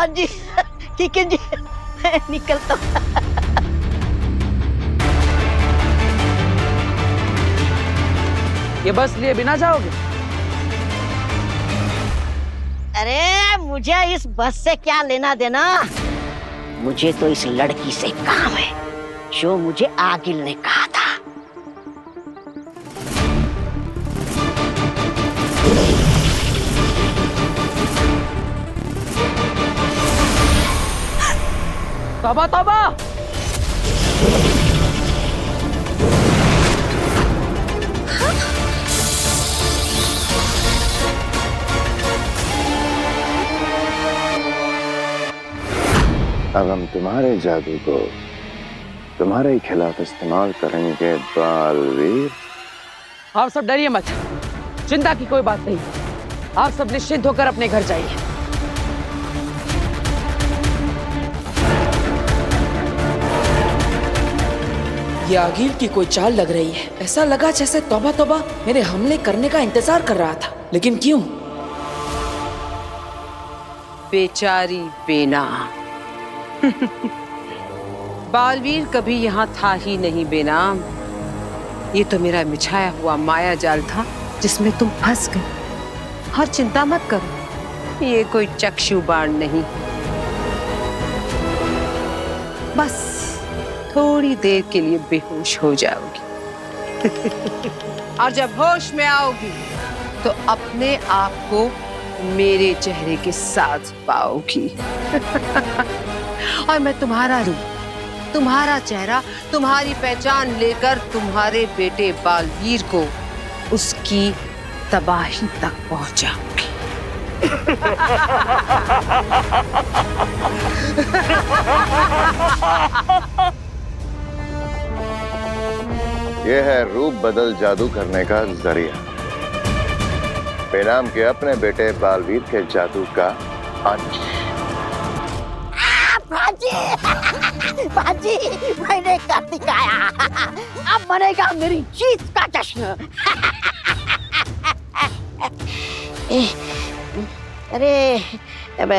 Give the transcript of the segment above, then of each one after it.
जी ठीक है जी निकलता हूँ। ये बस लिए बिना जाओगे? अरे मुझे इस बस से क्या लेना देना, मुझे तो इस लड़की से काम है जो मुझे आगिल ने कहा था। तौबा तौबा! अब हम तुम्हारे जादू को तुम्हारे ही खिलाफ इस्तेमाल करेंगे बालवीर। आप सब डरिए मत, चिंता की कोई बात नहीं। आप सब निश्चिंत होकर अपने घर जाइए। ये आगिल की कोई चाल लग रही है। ऐसा लगा जैसे तौबा तौबा मेरे हमले करने का इंतजार कर रहा था, लेकिन क्यों? बेचारी बेनाम। बालवीर कभी यहाँ था ही नहीं बेनाम। ये तो मेरा बिछाया हुआ माया जाल था जिसमें तुम फंस गई। और चिंता मत करो, ये कोई चक्षु बाण नहीं, बस थोड़ी देर के लिए बेहोश हो जाओगी। और जब होश में आओगी तो अपने आप को मेरे चेहरे के साथ पाओगी। और मैं तुम्हारा रूप, तुम्हारा चेहरा, तुम्हारी पहचान लेकर तुम्हारे बेटे बालवीर को उसकी तबाही तक पहुंचाऊंगी। यह है रूप बदल जादू करने का जरिया। बेनाम के अपने बेटे बालवीर के जादू का अंश। बाजी मैंने कर दिखाया, अब मनेगा मेरी जीत का जश्न। अरे अब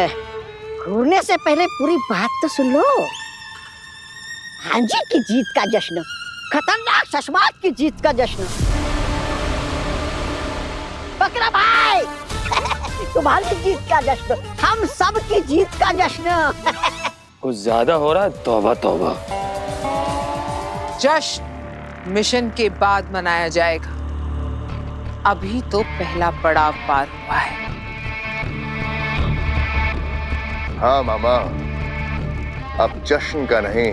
घूरने से पहले पूरी बात तो सुन लो। हांजी की जीत का जश्न, खतरनाक शशमात की जीत का जश्न। बकरा भाई तुम्हारी जीत का जश्न, हम सब की जीत का जश्न। कुछ ज्यादा हो रहा है। तौबा तौबा। जश्न मिशन के बाद मनाया जाएगा, अभी तो पहला पड़ाव पार हुआ है। हाँ मामा, अब जश्न का नहीं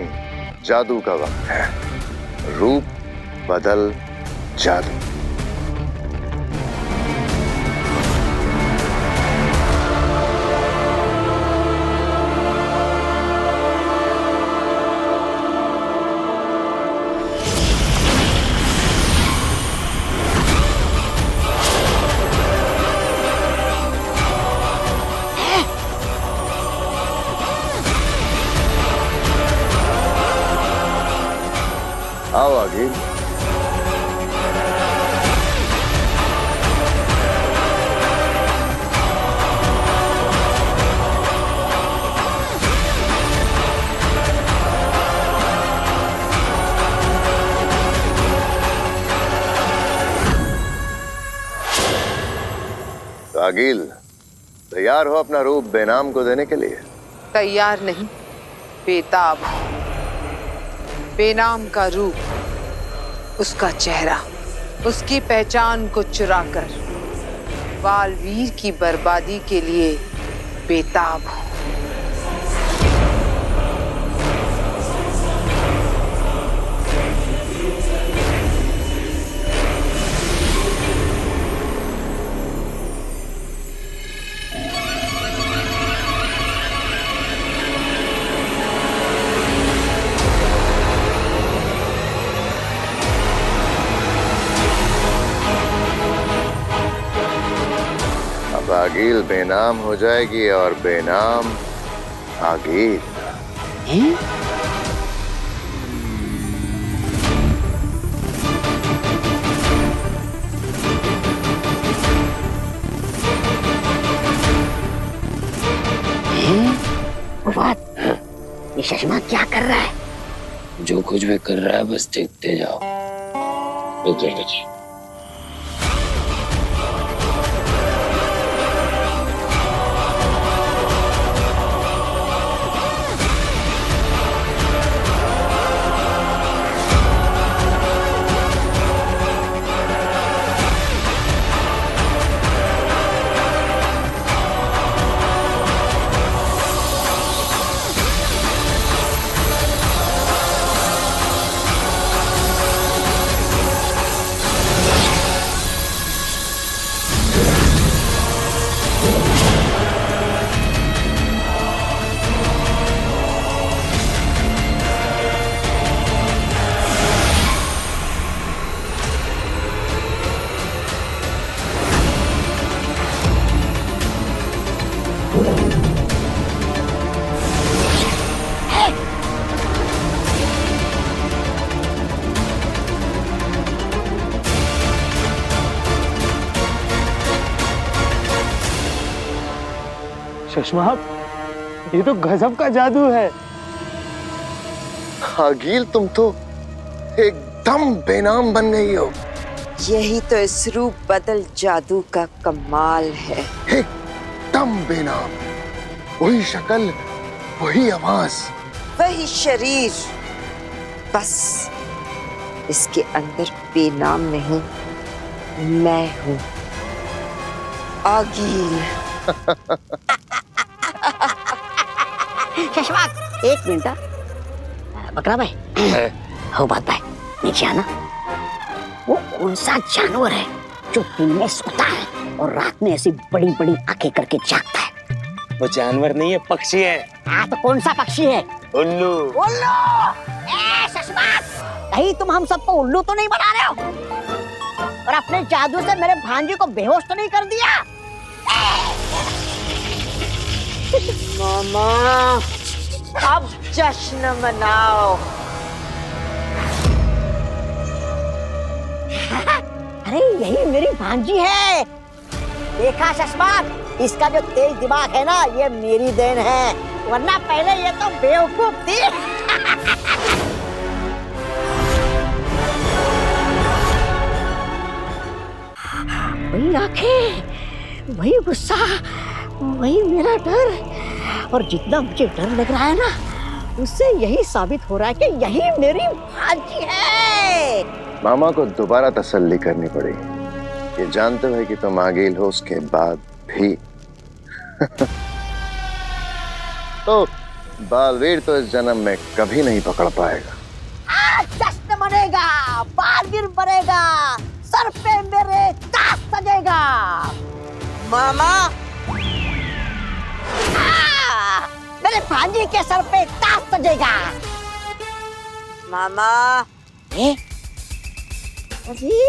जादू का वक्त है। रूप बदल जादू। आओ आगे। तो आगिल, तैयार हो अपना रूप बेनाम को देने के लिए? तैयार नहीं, बेताब। बेनाम का रूप, उसका चेहरा, उसकी पहचान को चुराकर बालवीर की बर्बादी के लिए बेताब हूं। आगिल बेनाम हो जाएगी और बेनाम आगिल। क्या कर रहा है? जो कुछ भी कर रहा है बस देखते जाओ। सुषमा, ये तो गजब का जादू है। आगिल, तुम तो एकदम बेनाम बन गई हो। यही तो इस रूप बदल जादू का कमाल है। एकदम बेनाम, वही शक्ल, वही आवाज, वही शरीर, बस इसके अंदर बेनाम नहीं, मैं हूँ आगिल। शशवाक, एक मिनट। बकरा भाई, हो बात भाई, नीचे आना। वो कौन सा जानवर है जो दिन में सोता है और रात में ऐसी बड़ी बड़ी आंखें करके जागता है? वो जानवर नहीं है, पक्षी है। हाँ, तो कौन सा पक्षी है? उल्लू। उल्लू! शशवाक, कहीं तुम हम सबको उल्लू तो नहीं बना रहे हो? और अपने जादू से मेरे भांजी को बेहोश तो नहीं कर दिया? मामा, अब जश्न मनाओ। अरे यही मेरी भांजी है। देखा शशवाक, इसका जो तेज दिमाग है ना, ये मेरी देन है, वरना पहले ये तो बेवकूफ थी। वही आंखें, वही गुस्सा, वही मेरा डर। और जितना मुझे डर लग रहा है ना, उससे यही साबित हो रहा है कि यही मेरी भांजी है। मामा को दोबारा तसल्ली करनी पड़ेगी। ये जानते हुए कि तुम आगिल हो, उसके बाद भी तो बालवीर तो इस जन्म में कभी नहीं पकड़ पाएगा। आज जश्न मनेगा, बालवीर बनेगा, सर पे मेरे ताज सजेगा। मामा, मेरे भांजी के सर पे ताज सजेगा। मामा, अजी,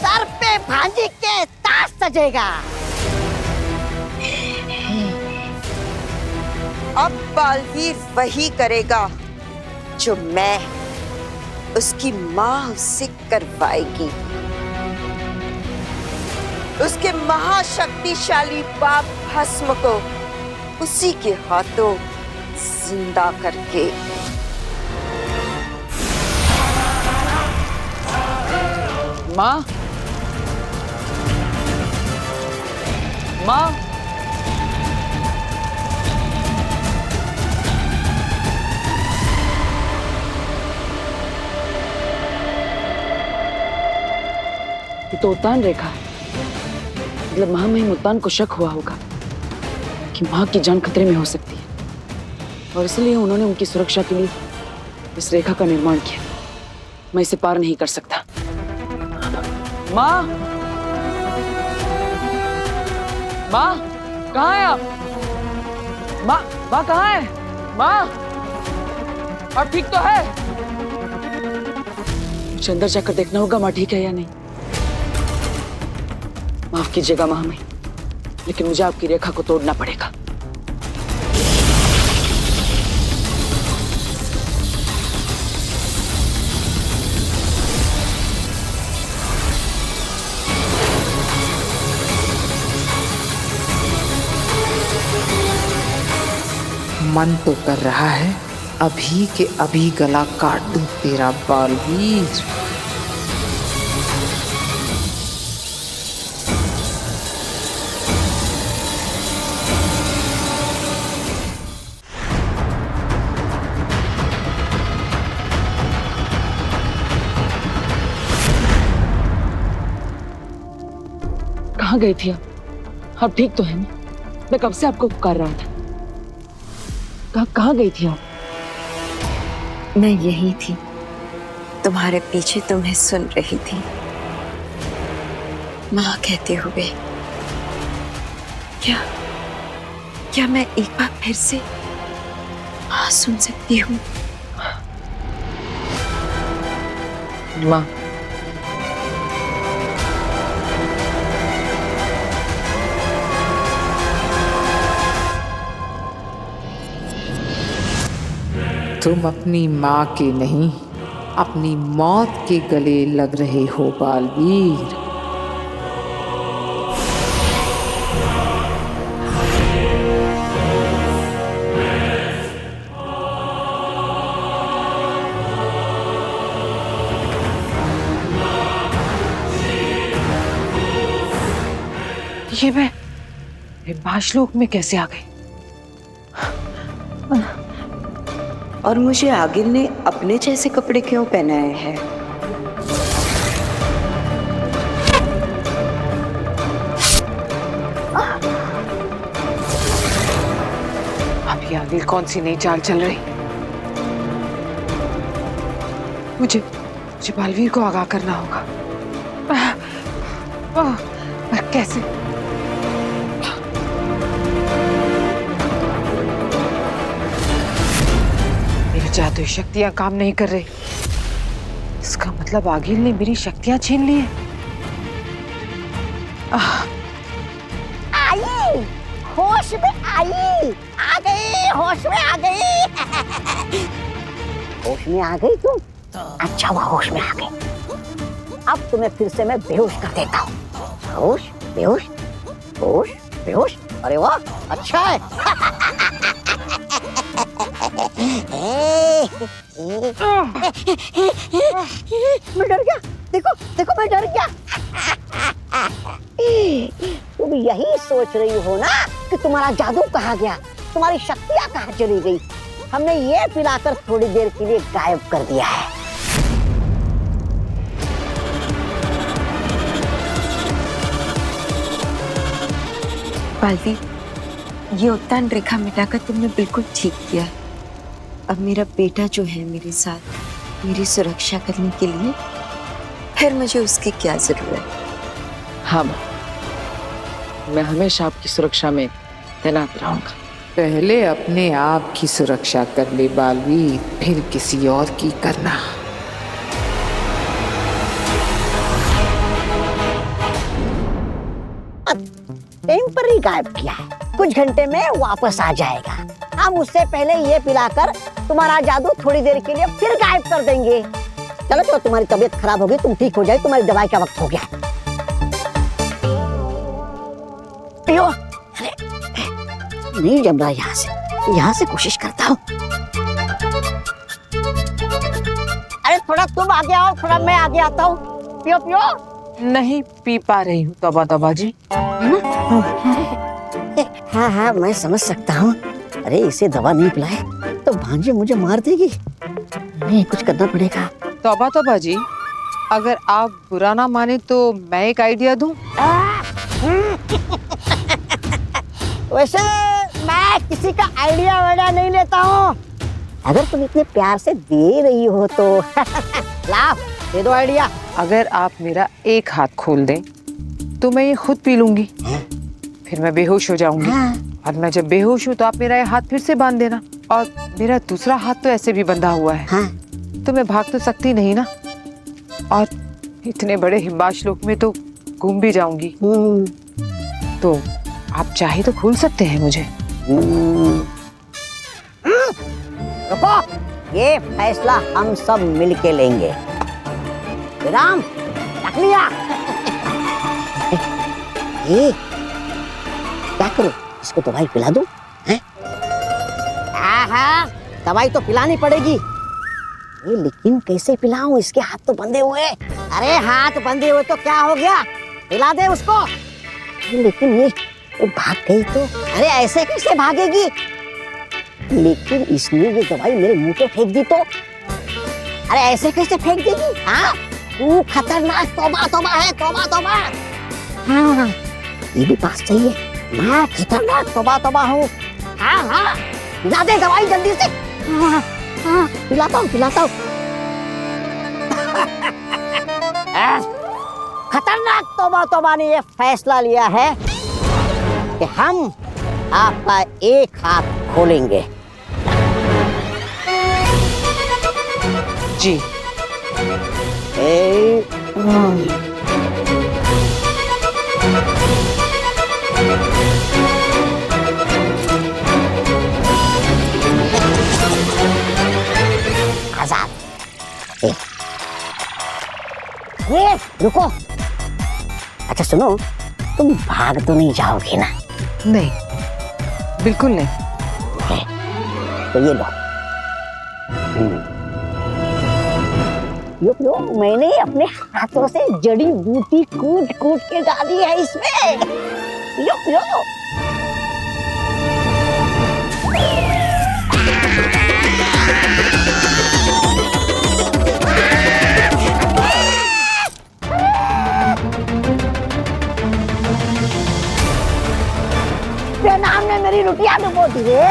सर पे भांजी के ताज सजेगा। अब बालवीर वही करेगा जो मैं, उसकी माँ उससे करवाएगी। उसके महाशक्तिशाली पाप भस्म को उसी के हाथों जिंदा करके। माँ, माँ, ये तो उतान रेखा है। मतलब महामहिम उतान को शक हुआ होगा कि माँ की जान खतरे में हो सकती है, और इसलिए उन्होंने उनकी सुरक्षा के लिए इस रेखा का निर्माण किया। मैं इसे पार नहीं कर सकता। माँ, माँ, कहाँ है आप? माँ, माँ कहाँ है? माँ, आप ठीक तो है? मुझे अंदर जाकर देखना होगा माँ ठीक है या नहीं। माफ कीजिएगा महामहिम, लेकिन मुझे आपकी रेखा को तोड़ना पड़ेगा। मन तो कर रहा है अभी के अभी गला काट दूं तेरा बालवीर। कहाँ गई थी आप ठीक तो है ना? मैं कब से आपको पुकार रहा था। कहाँ गई थी आप? मैं यही थी, तुम्हारे पीछे तुम्हें सुन रही थी। माँ कहते हुए क्या मैं एक बार फिर से माँ सुन सकती हूँ? माँ, तुम अपनी माँ के नहीं, अपनी मौत के गले लग रहे हो बालवीर। ये मैं बाशलोक में कैसे आ गई? और मुझे आगिल ने अपने जैसे कपड़े क्यों पहनाए हैं? अभी आगिल कौन सी नई चाल चल रही? मुझे बालवीर को आगाह करना होगा। कैसे? मेरी जादुई शक्तियां काम नहीं कर रही। इसका मतलब आगिल ने मेरी शक्तियां छीन ली है। आई, होश में आई, आ गई, होश में आ गई। होश में आ गई तुम? अच्छा हुआ होश में आ गई। अब तुम्हें फिर से मैं बेहोश कर देता हूँ। होश, बेहोश, होश, बेहोश। अरे वाह, अच्छा है। मैं डर गया। देखो मैं डर गया। तुम यही सोच रही हो ना कि तुम्हारा जादू कहाँ गया, तुम्हारी शक्तियाँ कहाँ चली गई। हमने ये पिलाकर थोड़ी देर के लिए गायब कर दिया है। बालवीर, ये उत्तान रेखा मिटाकर तुमने बिल्कुल ठीक किया। अब मेरा बेटा जो है मेरे साथ मेरी सुरक्षा करने के लिए, फिर मुझे उसकी क्या जरूरत? हाँ माँ, मैं हमेशा आपकी सुरक्षा में तैनात रहूंगा। पहले अपने आप की सुरक्षा कर ले बालवीर, फिर किसी और की करना। टेम्पररी गायब किया है, कुछ घंटे में वापस आ जाएगा। हम उससे पहले ये पिलाकर तुम्हारा जादू थोड़ी देर के लिए फिर गायब कर देंगे। चलो, तुम्हारी तबीयत खराब हो गई, तुम ठीक हो जाए, तुम्हारी दवाई का वक्त हो गया। पियो। अरे नहीं जम रहा, यहाँ से कोशिश करता हूँ। अरे थोड़ा तुम आगे आओ, थोड़ा मैं आगे आता हूँ। पियो। नहीं पी पा रही हूँ तोबा जी। हाँ, मैं समझ सकता हूँ। अरे इसे दवा नहीं पिलाए तो भांजी मुझे मार देगी। नहीं, कुछ करना पड़ेगा। तोबा जी, अगर आप बुरा ना माने तो मैं एक आइडिया दूं? वैसे मैं किसी का आइडिया नहीं लेता हूँ। अगर तुम इतने प्यार से दे रही हो तो लाओ, दे दो आइडिया। अगर आप मेरा एक हाथ खोल दें तो मैं ये खुद पी लूंगी, फिर मैं बेहोश हो जाऊंगी। और मैं जब बेहोश हूँ तो आप मेरा ये हाथ फिर से बांध देना। और मेरा दूसरा हाथ तो ऐसे भी बंधा हुआ है। तो मैं भाग तो सकती नहीं ना, और इतने बड़े हिमाश लोक में तो घूम भी जाऊंगी। तो आप चाहे तो खोल सकते हैं मुझे। रुको, ये फैसला हम सब मिलके लेंगे। विराम, रख लिया। ये क्या करूं, इसको दवाई पिला दूं? हैं? हाँ दवाई तो पिलानी पड़ेगी। ये लेकिन कैसे पिलाऊं, इसके हाथ तो बंधे हुए। अरे हाथ बंधे हुए तो क्या हो गया, पिला दे उसको। लेकिन ये भाग गई तो, अरे ऐसे कैसे भागेगी। लेकिन इसने ये दवाई मेरे मुंह पे फेंक दी तो, अरे ऐसे कैसे फेंक देगी। हाँ तू खतरनाक, तौबा तौबा है, तौबा तौबा। हाँ ये भी बात सही है, मैं खतरनाक तौबा तौबा हूँ। हाँ हाँ पिला दे दवाई जल्दी से। हाँ हाँ पिलाता हूँ पिलाता हूँ। खतरनाक तौबा तौबा ने ये फैसला लिया है कि हम आपका एक हाथ खोलेंगे। जी आजाद। ये रुको। अच्छा सुनो, तुम भाग तो नहीं जाओगे ना? नहीं, बिल्कुल नहीं। तो ये लो। यो मैंने अपने हाथों से जड़ी बूटी कूट कूट के डाली है इसमें। यो नाम ने मेरी रोटियां डुबो दी है।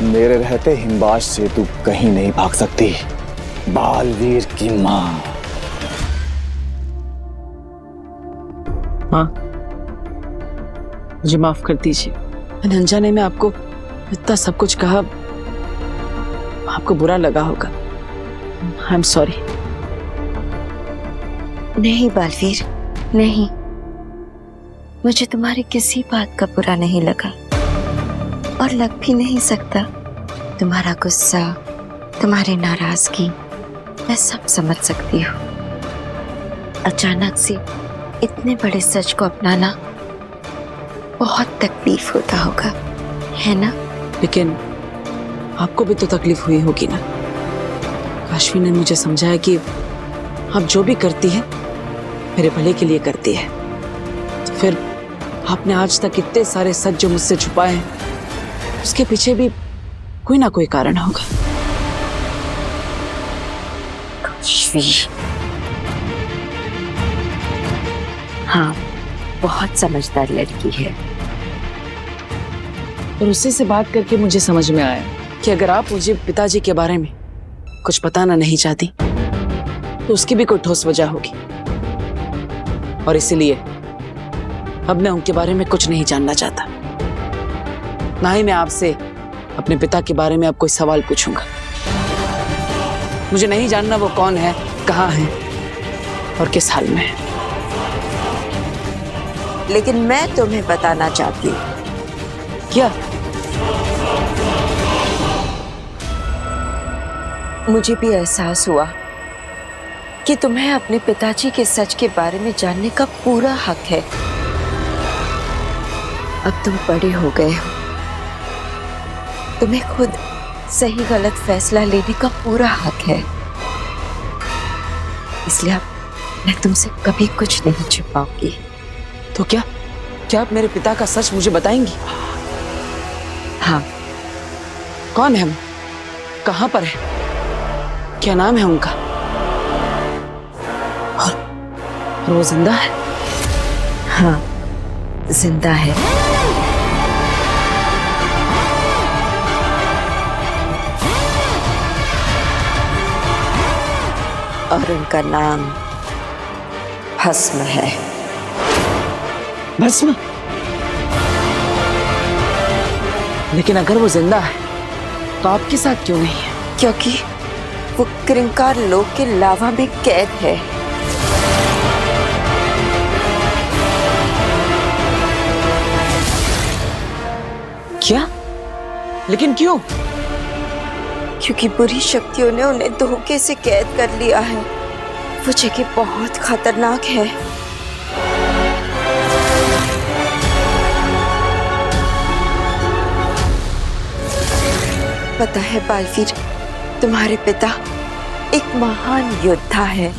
मेरे रहते हिमबाज से तू कहीं नहीं भाग सकती, बालवीर की माँ। माँ मुझे माफ कर दीजिए, मैंने अनजाने में आपको इतना सब कुछ कहा, आपको बुरा लगा होगा। I am sorry. नहीं बालवीर, नहीं, मुझे तुम्हारी किसी बात का बुरा नहीं लगा और लग भी नहीं सकता। तुम्हारा गुस्सा, तुम्हारी नाराजगी मैं सब समझ सकती हूँ। अचानक से इतने बड़े सच को अपनाना बहुत तकलीफ होता होगा, है ना? लेकिन आपको भी तो तकलीफ हुई होगी ना। काशवी ने मुझे समझाया कि आप जो भी करती है मेरे भले के लिए करती है। तो फिर आपने आज तक इतने सारे सच जो मुझसे छुपाए हैं, उसके पीछे भी कोई ना कोई कारण होगा। काशवी, हाँ, बहुत समझदार लड़की है। और उसी से बात करके मुझे समझ में आया कि अगर आप मुझे पिताजी के बारे में कुछ बताना नहीं चाहती तो उसकी भी कोई ठोस वजह होगी, और इसीलिए अब मैं उनके बारे में कुछ नहीं जानना चाहता। ना ही मैं आपसे अपने पिता के बारे में अब कोई सवाल पूछूंगा। मुझे नहीं जानना वो कौन है, कहाँ है और किस हाल में है। लेकिन मैं तुम्हें बताना चाहती हूँ। क्या? मुझे भी एहसास हुआ कि तुम्हें अपने पिताजी के सच के बारे में जानने का पूरा हक है। अब तुम बड़े हो गए हो, तुम्हें खुद सही गलत फैसला लेने का पूरा हक है। इसलिए अब मैं तुमसे कभी कुछ नहीं छुपाऊंगी। तो क्या आप मेरे पिता का सच मुझे बताएंगी? हाँ। कौन है वो? कहाँ पर है? क्या नाम है उनका? और वो जिंदा है? हाँ, जिंदा है। और उनका नाम भस्म है। भस्म? लेकिन अगर वो जिंदा है तो आपके साथ क्यों नहीं है? क्योंकि वो क्रिंकार लोक के लावा में कैद है। क्या? लेकिन क्यों? क्योंकि बुरी शक्तियों ने उन्हें धोखे से कैद कर लिया है। वो जगह बहुत खतरनाक है। पता है बालवीर, तुम्हारे पिता एक महान योद्धा है।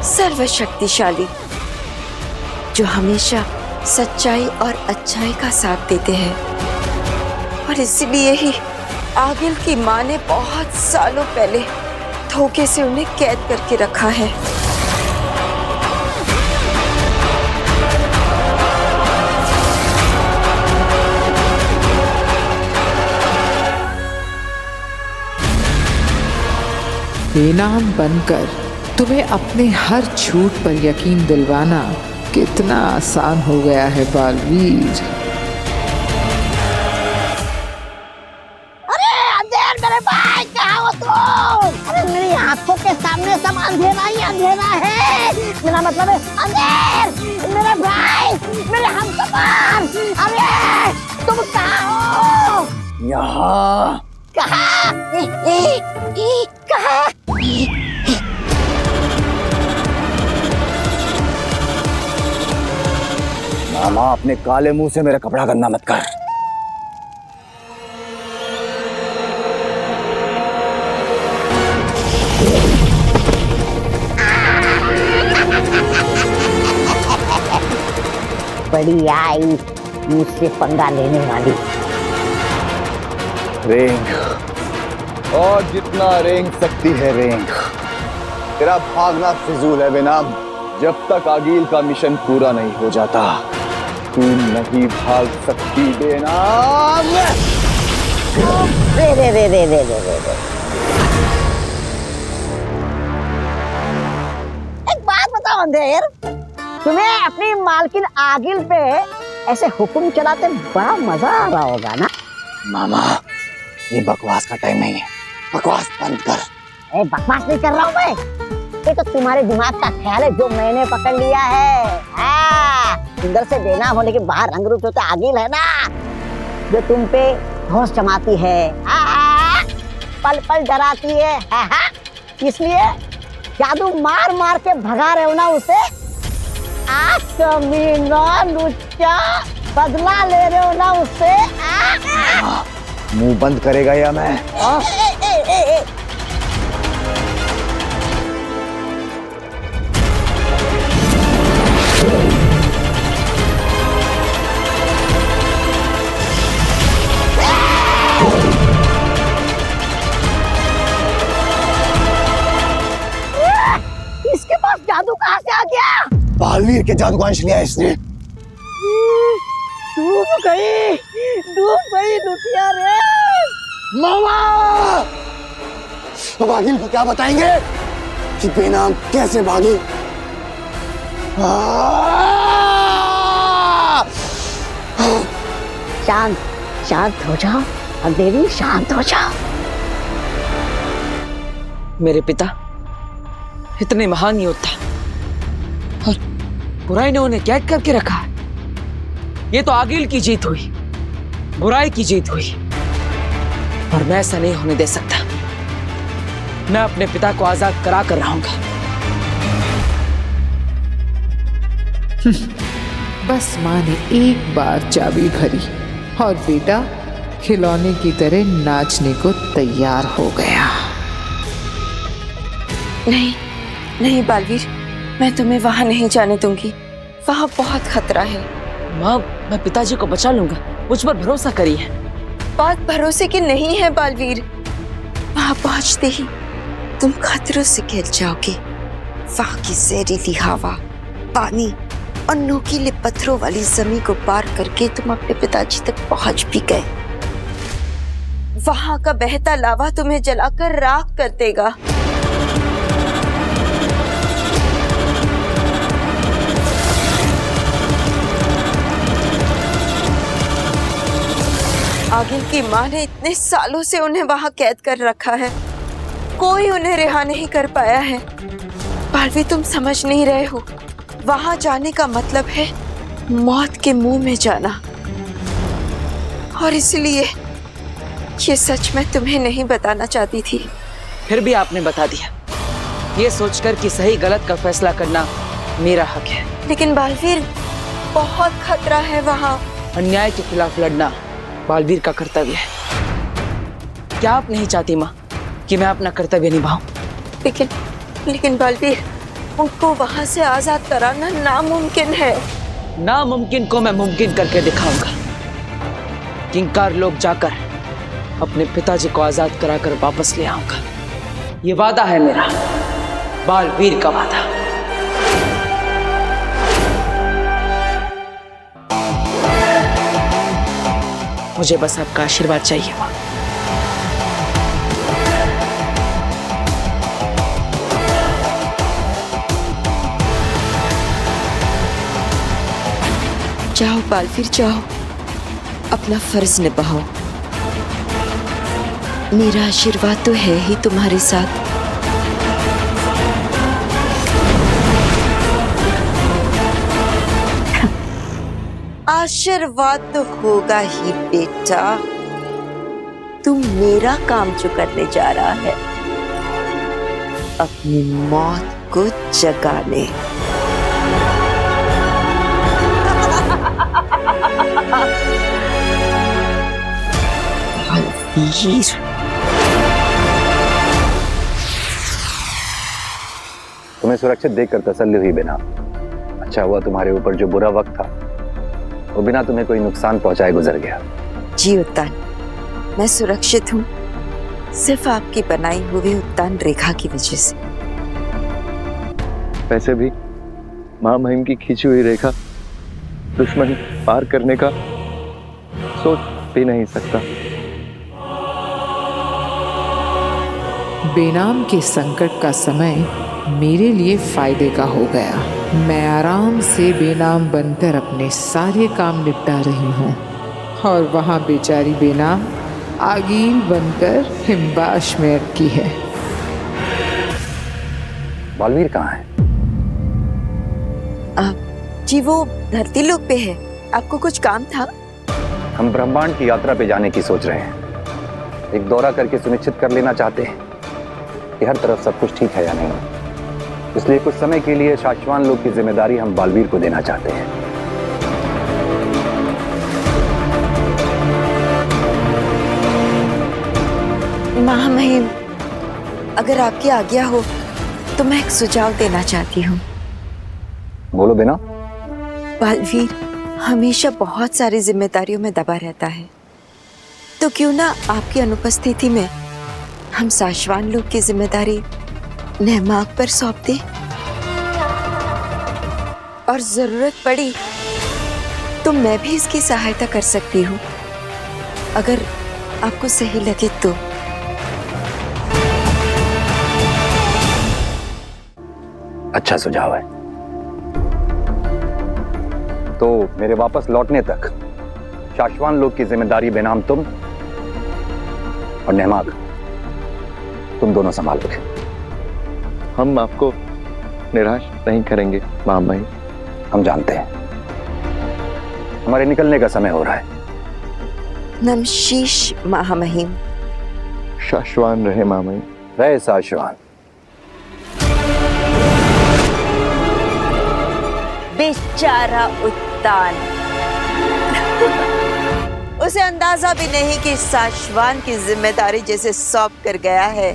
सर्वशक्तिशाली, जो हमेशा सच्चाई और अच्छाई का साथ देते हैं। और इसीलिए ही आगिल की माँ ने बहुत सालों पहले धोखे से उन्हें कैद करके रखा है। बेनाम बनकर तुम्हें अपने हर झूठ पर यकीन दिलवाना कितना आसान हो गया है बालवीर। अरे अंधेर मेरे भाई, कहाँ हो तुम? अरे मेरी आंखों के सामने सब अंधेरा ही अंधेरा है। मेरा मतलब है अंधेर मेरे भाई, मेरे हमसफर। अरे तुम कहाँ हो? यहाँ। कहाँ? कहाँ? मामा, अपने काले मुंह से मेरा कपड़ा गंदा मत कर। बड़ी आई मुझसे पंगा लेने वाली। रेंग, और जितना रेंग सकती है रेंग। तेरा भागना फिजूल है बेनाम। जब तक आगिल का मिशन पूरा नहीं हो जाता तू नहीं भाग सकती बेनाम। रे रे रे रे रे रे रे रे। एक बात बताओ अंधेर, तुम्हें अपनी मालकिन आगिल पे ऐसे हुक्म चलाते बड़ा मजा आ रहा होगा ना? मामा, ये बकवास का टाइम नहीं है। बकवास बंद कर। ए, बकवास नहीं कर रहा हूँ मैं। ये तो तुम्हारे दिमाग का ख्याल है जो मैंने पकड़ लिया है। अंदर से बेनाम होने के बाहर रंग रूप होता आगिल है ना, जो तुम पे होश जमाती है, पल पल डराती है। इसलिए जादू मार मार के भगा रहे हो ना उसे। कमीना लुच्चा, बदला ले रहे हो ना उससे। मुंह बंद करेगा या मैं? इसके पास जादू कहाँ से आ गया? बालवीर के जादू का अंश लिया इसने। डूब गई लुटिया रे। मामा, अब आगिल को क्या बताएंगे कि बेनाम कैसे भागी? शांत शांत हो जाओ अंधेरी, शांत हो जाओ। मेरे पिता इतने महान योद्धा और बुराई ने उन्हें कैद करके रखा है। ये तो आगिल की जीत हुई, बुराई की जीत हुई, और मैं ऐसा नहीं होने दे सकता। मैं अपने पिता को आजाद करा कर रहूंगा। बस माँ ने एक बार चाबी भरी और बेटा खिलौने की तरह नाचने को तैयार हो गया। नहीं नहीं बालवीर, मैं तुम्हें वहां नहीं जाने दूंगी। वहां बहुत खतरा है। माँ, मैं पिताजी को बचा लूंगा, मुझ पर भरोसा करिए। बात भरोसे की नहीं है बालवीर। वहां पहुंचते ही तुम खतरों से घिर जाओगे। वहां की जहरीली हवा, पानी और नोकीले पत्थरों वाली जमीन को पार करके तुम अपने पिताजी तक पहुंच भी गए। वहां का बहता लावा तुम्हें जलाकर राख कर देगा। आगिल की माँ ने इतने सालों से उन्हें वहां कैद कर रखा है, कोई उन्हें रिहा नहीं कर पाया है। बालवीर, तुम समझ नहीं रहे हो। वहां जाने का मतलब है मौत के मुंह में जाना, और इसलिए ये सच मैं तुम्हें नहीं बताना चाहती थी। फिर भी आपने बता दिया, ये सोचकर कि सही गलत का फैसला करना मेरा हक है। लेकिन बालवीर, बहुत खतरा है वहाँ। अन्याय के खिलाफ लड़ना बालवीर का कर्तव्य है। क्या आप नहीं चाहती माँ कि मैं अपना कर्तव्य निभाऊं? लेकिन बालवीर, उनको वहाँ से आजाद कराना नामुमकिन है। नामुमकिन को मैं मुमकिन करके दिखाऊंगा। किंकार लोग जाकर अपने पिताजी को आजाद कराकर वापस ले आऊंगा। ये वादा है मेरा, बालवीर का वादा। मुझे बस आपका आशीर्वाद चाहिए माँ। जाओ बालवीर, जाओ, अपना फर्ज निभाओ। मेरा आशीर्वाद तो है ही तुम्हारे साथ। आशीर्वाद तो होगा ही बेटा। तू मेरा काम जो करने जा रहा है, अपनी मौत को जगाने। बालवीर, तुम्हें सुरक्षित देखकर तसल्ली हुई बिना। अच्छा हुआ तुम्हारे ऊपर जो बुरा वक्त था वो बिना तुम्हें कोई नुकसान पहुंचाए गुजर गया। जी उत्तान, मैं सुरक्षित हूँ, सिर्फ आपकी बनाई हुई उत्तान रेखा की वजह से। वैसे भी महामहिम की खींची हुई रेखा दुश्मन पार करने का सोच भी नहीं सकता। बेनाम के संकट का समय मेरे लिए फायदे का हो गया। मैं आराम से बेनाम बनकर अपने सारे काम निपटा रही हूँ और वहाँ बेचारी बेनाम आगील बनकर हिमबाश में अटकी है। बालवीर कहाँ है? जी वो धरती लोक पे है। आपको कुछ काम था? हम ब्रह्मांड की यात्रा पे जाने की सोच रहे हैं। एक दौरा करके सुनिश्चित कर लेना चाहते हैं कि हर तरफ सब कुछ ठीक है या नहीं। इसलिए कुछ समय के लिए शाश्वान लोक की जिम्मेदारी हम बालवीर को देना चाहते हैं। महामहिम, अगर आपकी आज्ञा हो तो मैं एक सुझाव देना चाहती हूँ। बोलो बिना। बालवीर हमेशा बहुत सारी जिम्मेदारियों में दबा रहता है, तो क्यों ना आपकी अनुपस्थिति में हम शाश्वान लोक की जिम्मेदारी नेहमाग पर सौंप दें, और जरूरत पड़ी तो मैं भी इसकी सहायता कर सकती हूँ, अगर आपको सही लगे तो। अच्छा सुझाव है। तो मेरे वापस लौटने तक शाश्वान लोक की जिम्मेदारी बेनाम तुम और नेहमाग तुम दोनों संभालोगे। हम आपको निराश नहीं करेंगे महामहिम। हम जानते हैं हमारे निकलने का समय हो रहा है। नमशीश महामहिम। शाश्वान रहे महामहिम। रहे शाश्वान। बेचारा उत्तान, उसे अंदाजा भी नहीं कि शाश्वान की जिम्मेदारी जैसे सौंप कर गया है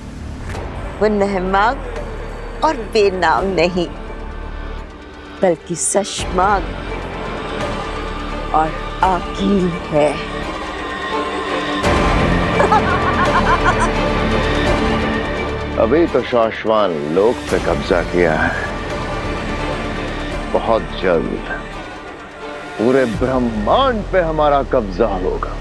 वो नेहमाग और बेनाम नहीं, बल्कि शशमाग और आकील है। अभी तो शाश्वान लोक पे कब्जा किया है, बहुत जल्द पूरे ब्रह्मांड पे हमारा कब्जा होगा।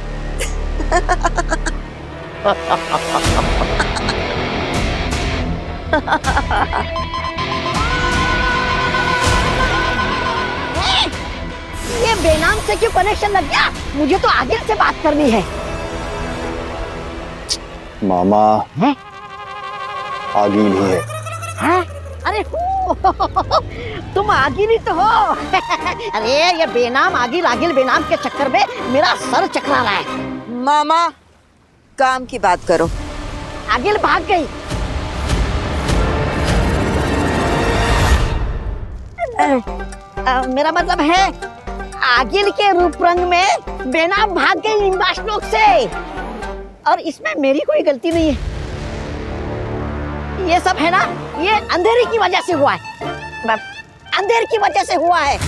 ये बेनाम से क्यों कनेक्शन लग गया? मुझे तो आगे से बात करनी है। मामा है? आगील ही है। है? अरे तुम आगिल ही तो हो। अरे ये बेनाम आगिल आगिल बेनाम के चक्कर में मेरा सर चकरा रहा है। मामा, काम की बात करो। आगिल भाग गई। मेरा मतलब है आगिल के रूप रंग में बेनाम भाग गई इंद्रलोक से, और इसमें मेरी कोई गलती नहीं है। ये सब है ना, ये अंधेरे की वजह से हुआ है, अंधेरे की वजह से हुआ है।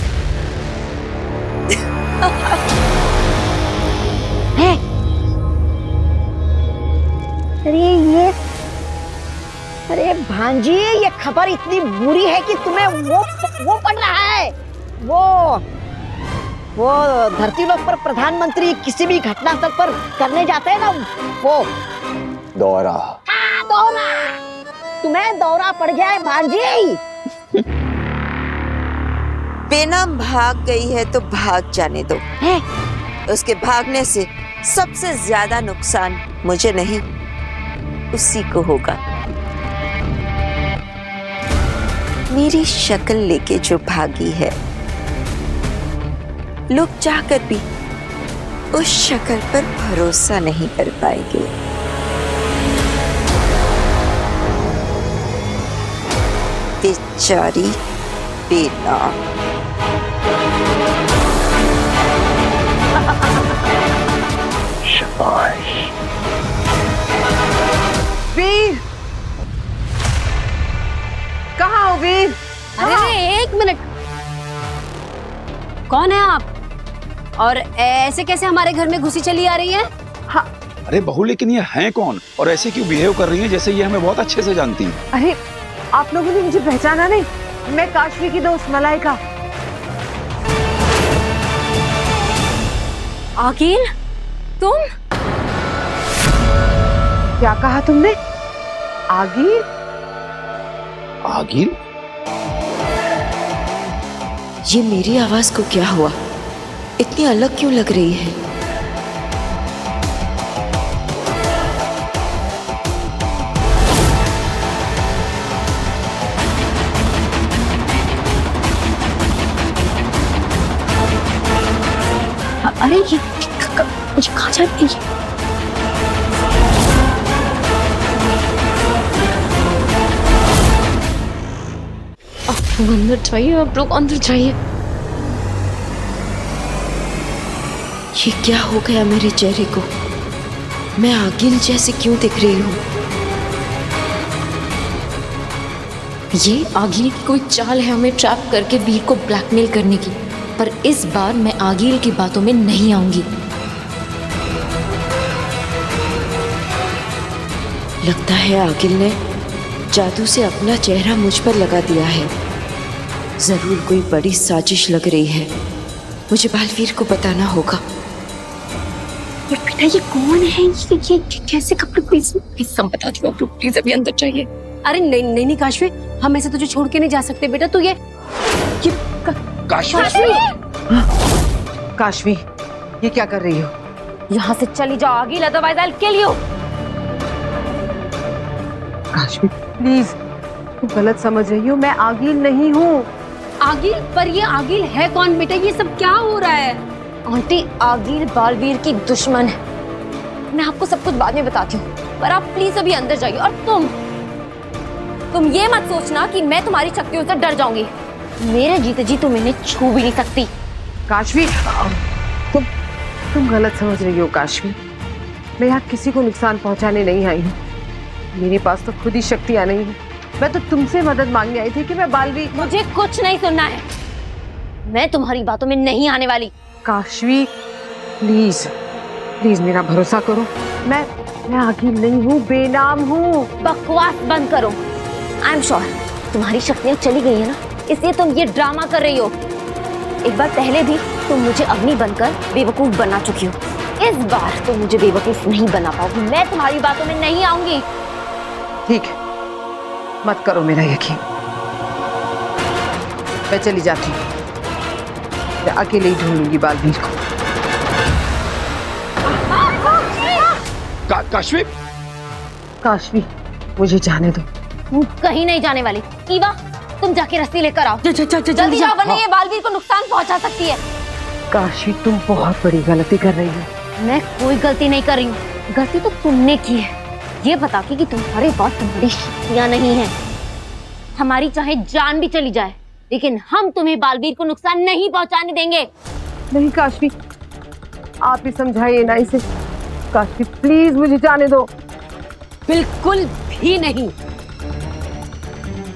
अरे भांजी, ये खबर इतनी बुरी है कि तुम्हें वो पड़ रहा है। वो धरती लोक पर प्रधानमंत्री किसी भी घटनास्थल पर करने जाते हैं ना, वो दौरा। हाँ, दौरा। तुम्हें दौरा पड़ गया है भांजी। बेनाम भाग गई है तो भाग जाने दो। उसके भागने से सबसे ज्यादा नुकसान मुझे नहीं, उसी को होगा। मेरी शक्ल लेके जो भागी है, लोग चाहकर भी उस शक्ल पर भरोसा नहीं कर पाएंगे। बेचारी बेनाम। शाबाश। वीर, कहाँ हो वीर? अरे एक मिनट, कौन है आप? और ऐसे कैसे हमारे घर में घुसी चली आ रही है? हाँ। अरे बहू, लेकिन ये हैं कौन और ऐसे क्यों बिहेव कर रही हैं जैसे ये हमें बहुत अच्छे से जानती हैं? अरे आप लोगों ने मुझे पहचाना नहीं? मैं काशवी की दोस्त मलाइका। आगिल, तुम? क्या कहा तुमने? आगिल? आगिल? ये मेरी आवाज को क्या हुआ? इतनी अलग क्यों लग रही है? अरे ये कहाँ जा रही है? आप लोग अंदर जाइए, आप लोग अंदर जाइए। ये क्या हो गया मेरे चेहरे को? मैं आगिल जैसे क्यों दिख रही हूँ? ये आगिल की कोई चाल है हमें ट्रैप करके वीर को ब्लैकमेल करने की, पर इस बार मैं आगिल की बातों में नहीं आऊंगी। लगता है आगिल ने जादू से अपना चेहरा मुझ पर लगा दिया है। जरूर कोई बड़ी साजिश लग रही है। मुझे बालवीर को बताना होगा। और बेटा ये कौन है? ये कैसे कपड़े? प्लीज सब बता दो आप लोग, प्लीज अभी अंदर चाहिए। अरे नहीं नहीं नहीं काशवी, हम ऐसे तुझे छोड़ के नहीं जा सकते बेटा। तू ये काशवी, काशवी, ये क्या कर रही हो? यहाँ से चली जाओ आगिल, otherwise I will kill you. Kashvi please, तुम गलत समझ रही हो। मैं आगिल नहीं हूँ। आगिल? पर ये आगिल है कौन बेटा? ये सब क्या हो रहा है? आंटी, आगिल बालवीर की दुश्मन है। मैं आपको सब कुछ बाद में बताती हूँ, पर आप प्लीज अभी अंदर जाइए। और तुम ये मत सोचना कि मैं तुम्हारी शक्तियों से डर जाऊंगी। मेरे जीते जी तुम इन्हें छू भी नहीं सकती। काशवी, तुम गलत समझ रही हो काशवी। मैं यहाँ किसी को नुकसान पहुँचाने नहीं आई हूँ। मेरे पास तो खुद ही शक्तियाँ नहीं है। मैं तो तुमसे मदद मांगने आई थी कि मैं बालवीर। मुझे कुछ नहीं सुनना है, मैं तुम्हारी बातों में नहीं आने वाली। काशवी प्लीज प्लीज मेरा भरोसा करो। मैं आगिल नहीं हूँ, बेनाम हूँ। बकवास बंद करो। आई एम श्योर तुम्हारी शक्तियाँ चली गई है ना, इसलिए तुम ये ड्रामा कर रही हो। एक बार पहले भी तुम मुझे अग्नि बनकर बेवकूफ बना चुकी हो। इस बार तुम मुझे बेवकूफ नहीं बना पाओगी। मैं तुम्हारी बातों में नहीं आऊंगी। ठीक है, मत करो मेरा यकीन। मैं चली जाती हूँ। मैं अकेले ही ढूंढूंगी बालवीर को। काशवी, काशवी, मुझे जाने दो। कहीं नहीं जाने वाली। ईवा, तुम जाके रस्सी लेकर आओ। जल्दी जाओ, वरना ये बालवीर को नुकसान पहुंचा सकती है। काशी, तुम बहुत बड़ी गलती कर रही हो। मैं कोई गलती नहीं कर रही हूँ, गलती तो तुमने की है। ये बता के कि तुम्हारे पास तुम्हारी शक्तियाँ नहीं है। हमारी चाहे जान भी चली जाए, लेकिन हम तुम्हें बालवीर को नुकसान नहीं पहुंचाने देंगे। नहीं काशी, आप ही समझाइए ना इसे। काशी प्लीज मुझे जाने दो। बिल्कुल भी नहीं।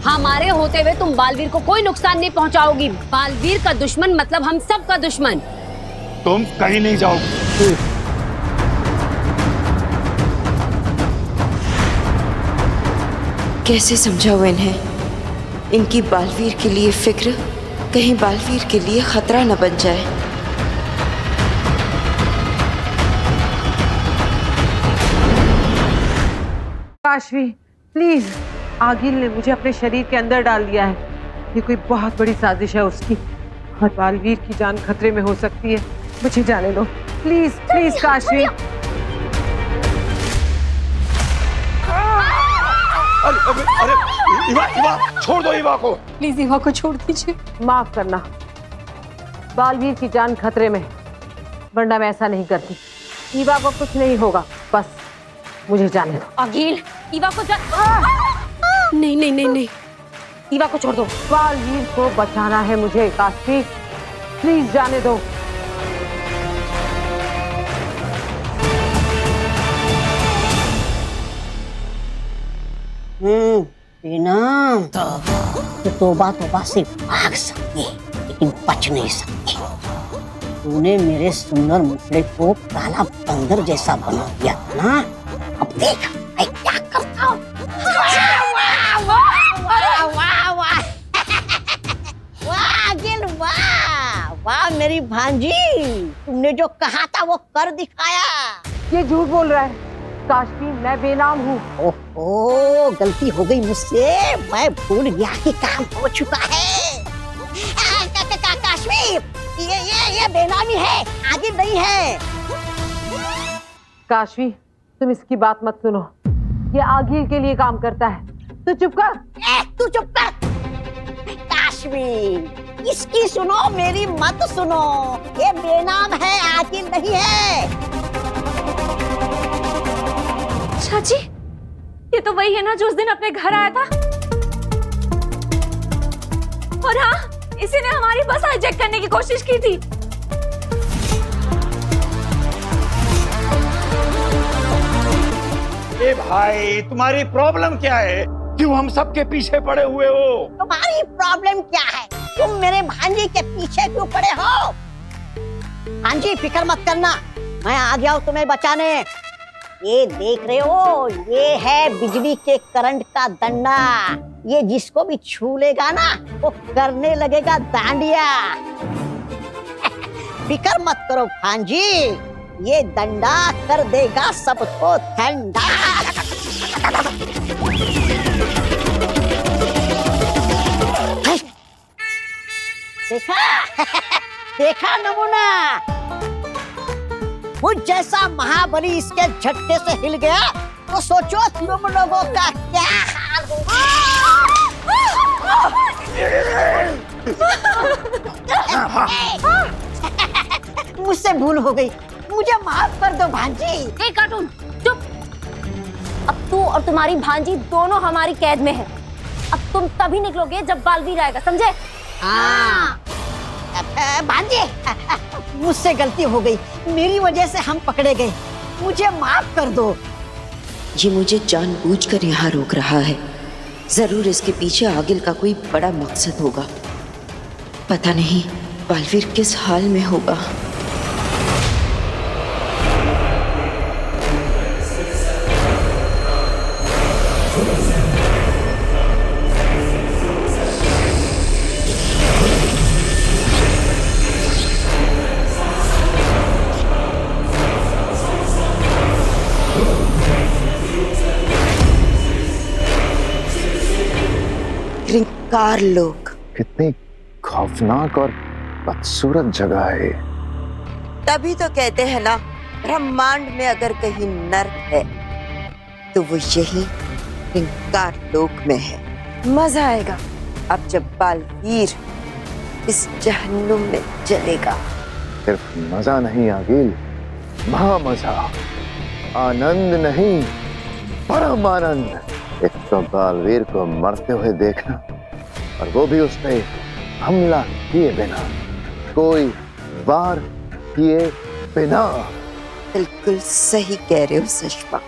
हमारे होते हुए तुम बालवीर को कोई नुकसान नहीं पहुंचाओगी। बालवीर का दुश्मन मतलब हम सब का दुश्मन। तुम कहीं नहीं जाओगे। कैसे समझाओ इन्हें? इनकी बालवीर के लिए फिक्र कहीं बालवीर के लिए खतरा न बन जाए। काशवी प्लीज, आगिल ने मुझे अपने शरीर के अंदर डाल दिया है। ये कोई बहुत बड़ी साजिश है उसकी, और बालवीर की जान खतरे में हो सकती है। मुझे जाने दो प्लीज प्लीज काशवी। अरे इवा, इवा, छोड़ दो इवा को। प्लीज ईवा को छोड़ दीजिए। माफ करना, बालवीर की जान खतरे में, वरना मैं ऐसा नहीं करती। ईवा को कुछ नहीं होगा, बस मुझे जाने दो। अगिल, ईवा को नहीं नहीं नहीं नहीं, ईवा को छोड़ दो। बालवीर को बचाना है मुझे काशी, प्लीज जाने दो। बीना तो तौबा तौबा से भाग सकती है, लेकिन बच नहीं सकती। तूने मेरे सुंदर मुखड़े को काला बंदर जैसा बना दिया था ना। अब देख मैं क्या करता हूँ। वाह गिल, वाह वाह मेरी भांजी, तुमने जो कहा था वो कर दिखाया। ये झूठ बोल रहा है काशी, मैं बेनाम हूँ। ओहो, गलती हो गई मुझसे, मैं भूल गया कि काम हो चुका है। काश्मीर, ये बेनामी है, आगे नहीं है। काशी, तुम इसकी बात मत सुनो, ये आगिल के लिए काम करता है। तू चुप कर। तू चुप कर। काश्मीर, इसकी सुनो, मेरी मत सुनो। ये बेनाम है, आगिल नहीं है। चाची, ये तो वही है ना जो उस दिन अपने घर आया था। और हाँ, इसी ने हमारी बस हाईजैक करने की कोशिश की थी। ए भाई, तुम्हारी प्रॉब्लम क्या है? क्यों हम सबके पीछे पड़े हुए हो? तुम्हारी प्रॉब्लम क्या है? तुम मेरे भांजी के पीछे क्यों पड़े हो? भांजी फिक्र मत करना, मैं आ गया हूँ तुम्हें बचाने। ये देख रहे हो, ये है बिजली के करंट का डंडा। ये जिसको भी छू लेगा ना, वो करने लगेगा डांडिया। फिक्र मत करो भांजी, ये डंडा कर देगा सबको ठंडा। देखा देखा नमूना, मुझ जैसा महाबली इसके झटके से हिल गया तो सोचो तुम लोगों का क्या हाल होगा। मुझसे भूल हो गई, मुझे माफ कर दो भांजी। ए कार्टून, चुप। अब तू और तुम्हारी भांजी दोनों हमारी कैद में है। अब तुम तभी निकलोगे जब बालवीर आएगा, समझे? हाँ भांजी, मुझसे गलती हो गई, मेरी वजह से हम पकड़े गए, मुझे माफ कर दो। ये मुझे जानबूझकर यहाँ रोक रहा है। जरूर इसके पीछे आगिल का कोई बड़ा मकसद होगा। पता नहीं बालवीर किस हाल में होगा। कार लोग, कितनी खौफनाक और बदसूरत जगह है। तभी तो कहते हैं ना, ब्रह्मांड में अगर कहीं नर्क है तो वो यही किंकार लोक में है। मजा आएगा अब जब बालवीर इस जहन्नुम में जलेगा। सिर्फ मजा नहीं आगिल, महामजा, आनंद नहीं परम आनंद। एक तो बालवीर को मरते हुए देखना और वो भी उस पे हमला किए बिना, कोई वार किए बिना। बिल्कुल सही कह रहे हो सुषमा।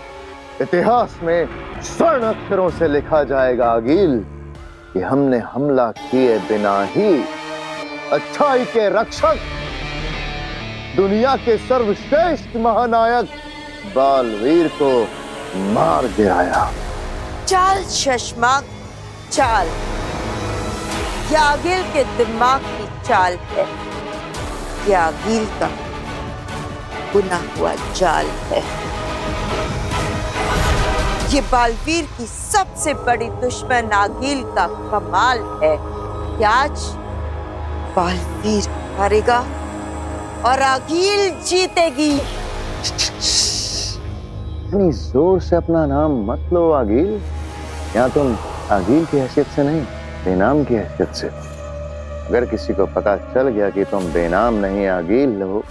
इतिहास में स्वर्ण अक्षरों से लिखा जाएगा आगिल कि हमने हमला किए बिना ही अच्छाई के रक्षक, दुनिया के सर्वश्रेष्ठ महानायक बालवीर को मार गिराया। चाल शशमाक चाल, ये आगिल के दिमाग की चाल है, ये आगिल का बुना हुआ जाल है। ये बालवीर की सबसे बड़ी दुश्मन आगिल का कमाल है कि आज बालवीर हारेगा और आगिल जीतेगी। इतनी जोर से अपना नाम मत लो आगिल। यहाँ तुम आगिल की हैसियत से नहीं, बेनाम की हैसियत से। अगर किसी को पता चल गया कि तुम बेनाम नहीं आगिल हो,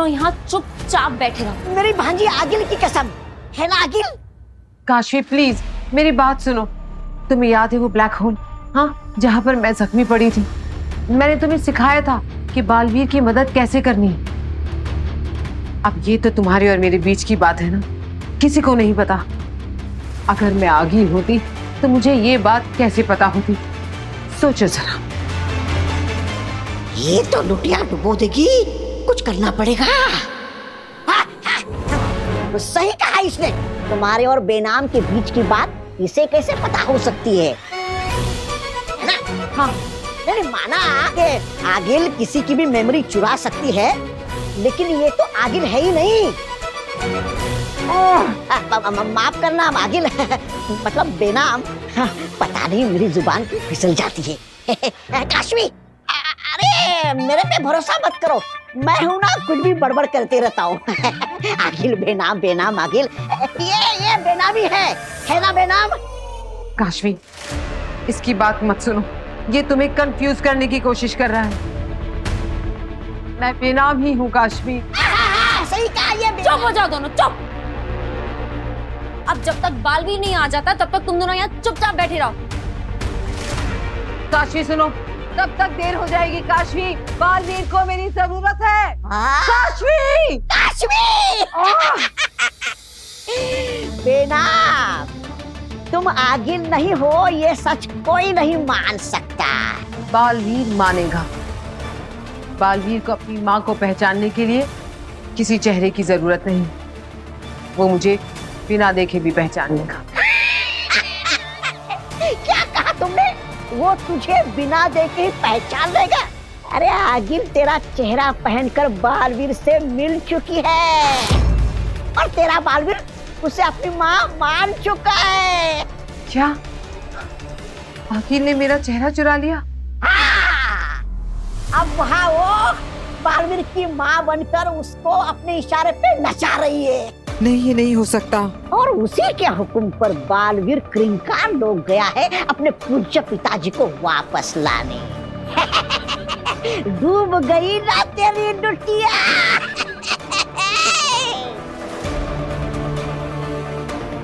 यहाँ चुपचाप बैठे रहो। मेरी भांजी आगिल की कसम है ना आगिल। काशवी प्लीज मेरी बात सुनो। तुम्हें याद है वो ब्लैक होल, हाँ, जहाँ पर मैं जख्मी पड़ी थी? मैंने तुम्हें सिखाया था कि बालवीर की मदद कैसे करनी है। अब ये तो तुम्हारे और मेरे बीच की बात है ना, किसी को नहीं पता। अगर मैं आगिल होती तो मुझे ये बात कैसे पता होती? सोचो जरा। ये तो लुटिया डुबो देगी, कुछ करना पड़ेगा। तो सही कहा इसने। तुम्हारे और बेनाम के बीच की बात इसे कैसे पता हो सकती है ना? हाँ, मैंने माना कि आगिल किसी की भी मेमोरी चुरा सकती है, लेकिन ये तो आगिल है ही नहीं। माफ करना आगिल, मतलब बेनाम। पता नहीं मेरी जुबान क्यों फिसल जाती है। काशवी, अरे मेरे पे भरोसा मत करो, मैं हूं ना, कुछ भी बड़बड़ करते रहता हूँ। आगिल बेनाम बेनाम आगिल, ये बेनामी है ना बेनाम? काशवी इसकी बात मत सुनो, ये तुम्हें कंफ्यूज करने की कोशिश कर रहा है। मैं बेनाम ही हूँ काशवी। सही कहा ये। चुप हो जाओ दोनों, चुप। अब जब तक बालवीर नहीं आ जाता तब तक तुम दोनों यहाँ चुपचाप बैठे रहो। काशवी सुनो, तब तक देर हो जाएगी। काशवी, बालवीर को मेरी जरूरत है। काशवी, काशवी। बेनाम, तुम आगिल नहीं हो, ये सच कोई नहीं मान सकता। बालवीर मानेगा। बालवीर को अपनी माँ को पहचानने के लिए किसी चेहरे की जरूरत नहीं, वो मुझे बिना देखे भी पहचान लेगा। क्या कहा तुमने? वो तुझे बिना देखे ही पहचान लेगा? अरे आगिल तेरा चेहरा पहनकर बालवीर से मिल चुकी है और तेरा बालवीर उसे अपनी माँ मान चुका है। क्या आगिल ने मेरा चेहरा चुरा लिया? हाँ, अब वहाँ वो बालवीर की माँ बनकर उसको अपने इशारे पे नचा रही है। नहीं, ये नहीं हो सकता। और उसी के हुक्म पर बालवीर क्रिंकार लोग गया है अपने पूज्य पिताजी को वापस लाने। डूब गई ना तेरी डुटिया।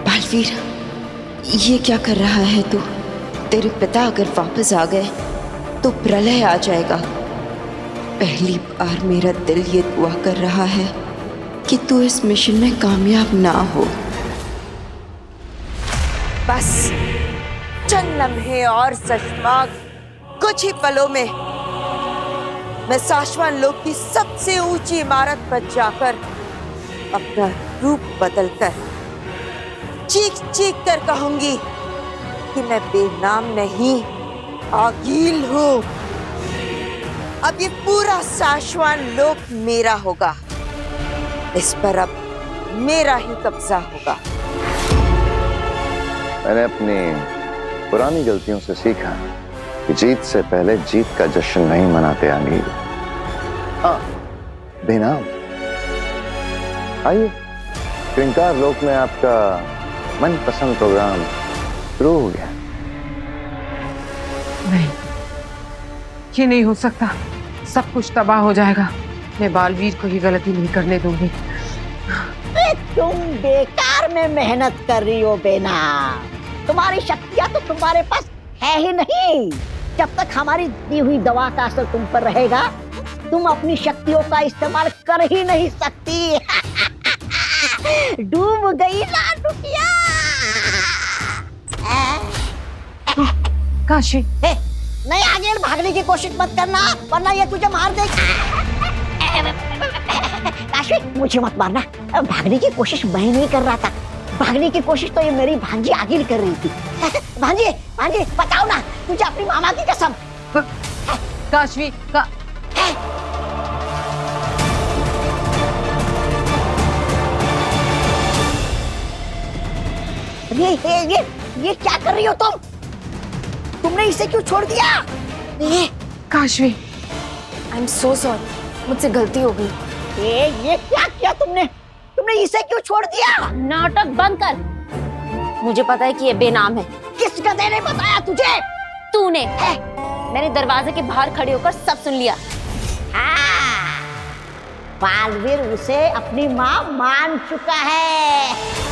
बालवीर, ये क्या कर रहा है तू? तेरे पिता अगर वापस आ गए तो प्रलय आ जाएगा। पहली बार मेरा दिल ये दुआ कर रहा है कि तू इस मिशन में कामयाब ना हो। बस चंद लम्हे और शशमाक, कुछ ही पलों में मैं शाश्वत लोक की सबसे ऊंची इमारत पर जाकर अपना रूप बदलकर चीख चीख कर कहूंगी कि मैं बेनाम नहीं, आगिल हूँ। अब ये पूरा साशवान लोक मेरा होगा। इस पर अब मेरा ही कब्जा होगा। मैंने अपनी पुरानी गलतियों से सीखा कि जीत से पहले जीत का जश्न नहीं मनाते आंगी। बेनाम आइए, किंकार लोक में आपका मनपसंद प्रोग्राम शुरू हो गया। नहीं, ये नहीं हो सकता। सब कुछ तबाह हो जाएगा। मैं बालवीर को ही गलती नहीं करने दूंगी। तुम बेकार में मेहनत कर रही हो बेना। तुम्हारी शक्तियां तो तुम्हारे पास है ही नहीं। जब तक हमारी दी हुई दवा का असर तुम पर रहेगा, तुम अपनी शक्तियों का इस्तेमाल कर ही नहीं सकती। डूब गई लाडुकिया। काशी, नहीं आगे भागने की कोशिश मत करना, वरना ये तुझे मार देगी। काशी, मुझे मत मारना। भागने की कोशिश मैं नहीं कर रहा था। भागने की कोशिश तो ये मेरी भांजी आगिल कर रही थी। भांजी, भांजी बताओ ना, तुझे अपनी मामा की कसम। काशवी का ये क्या कर रही हो तुम? तुमने इसे क्यों छोड़ दिया? Kashvi, I am so sorry, मुझसे गलती हो गई। ये क्या किया तुमने? तुमने इसे क्यों छोड़ दिया? नाटक बंद कर। मुझे पता है कि ये बेनाम है। किस गधे ने बताया तुझे? तूने। मैंने दरवाजे के बाहर खड़े होकर सब सुन लिया। बालवीर उसे अपनी माँ मान चुका है।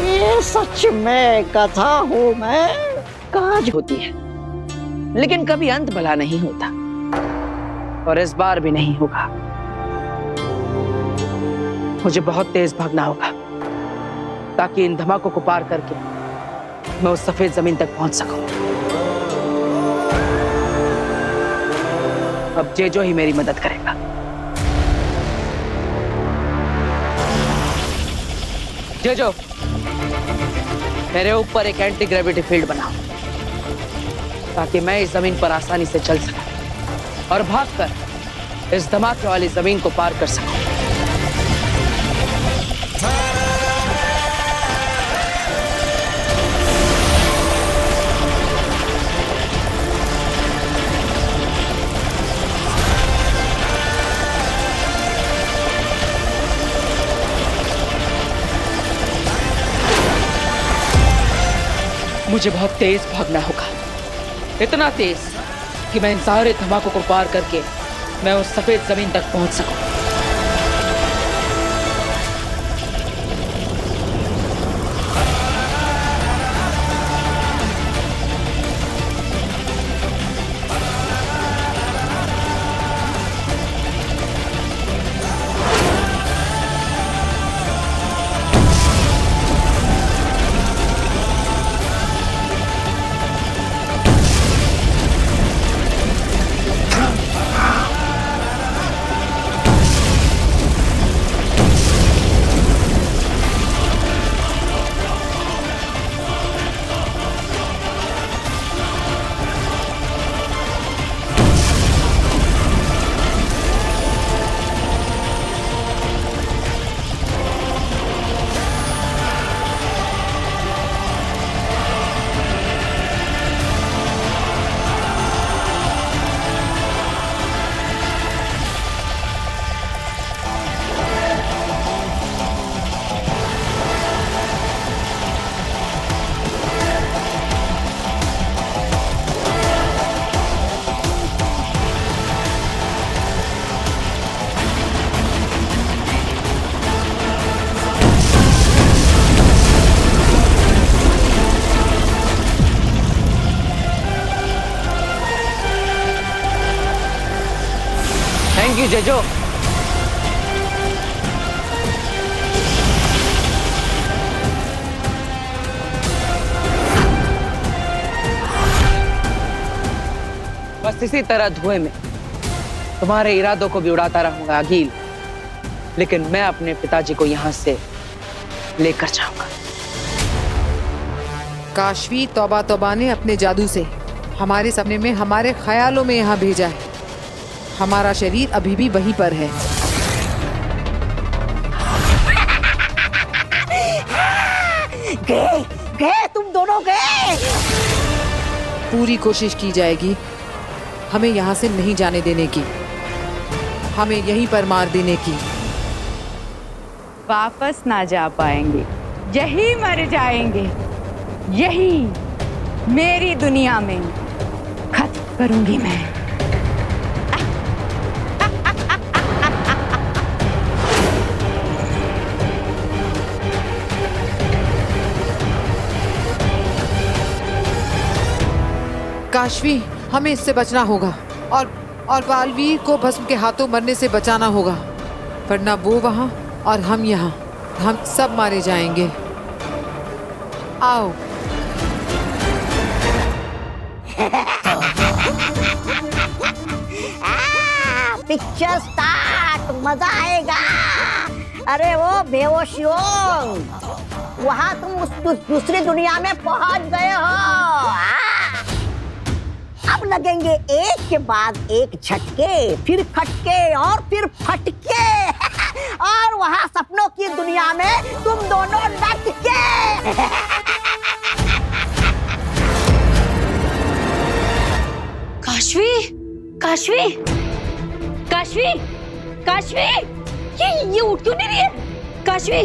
ये सच में कथा हूँ मैं। काज होती है, लेकिन कभी अंत भला नहीं होता, और इस बार भी नहीं होगा। मुझे बहुत तेज भागना होगा ताकि इन धमाकों को पार करके मैं उस सफेद जमीन तक पहुंच सकूं। अब जेजो ही मेरी मदद करेगा। जेजो, मेरे ऊपर एक एंटी ग्रेविटी फील्ड बनाओ ताकि मैं इस जमीन पर आसानी से चल सकूं और भागकर इस धमाके वाली जमीन को पार कर सकूं। मुझे बहुत तेज भागना होगा, इतना तेज कि मैं इन सारे धमाकों को पार करके मैं उस सफेद जमीन तक पहुंच सकूं। Thank you Jeju. बस इसी तरह धुएं में तुम्हारे इरादों को भी उड़ाता रहूंगा अगील, लेकिन मैं अपने पिताजी को यहां से लेकर जाऊंगा। काशवी तौबा तौबा ने अपने जादू से हमारे सपने में, हमारे ख्यालों में यहाँ भेजा है। हमारा शरीर अभी भी वहीं पर है। गए तुम दोनों गए। पूरी कोशिश की जाएगी हमें यहाँ से नहीं जाने देने की, हमें यहीं पर मार देने की। वापस ना जा पाएंगे, यही मर जाएंगे, यही मेरी दुनिया में खत्म करूंगी मैं। काशवी, हमें इससे बचना होगा और बालवीर को भस्म के हाथों मरने से बचाना होगा, वरना वो वहां और हम यहाँ, हम सब मारे जाएंगे। आओ। पिक्चर स्टार्ट, मजा आएगा। अरे वो बेहोशियों, वहां तुम उस दूसरी दुनिया में पहुंच गए हो। अब लगेंगे एक के बाद एक झटके, फिर खटके और फिर फटके। और वहां सपनों की दुनिया में तुम दोनों लटके। काशवी, काशवी, काशवी, काशवी, ये उठ क्यों नहीं रही है? काशवी,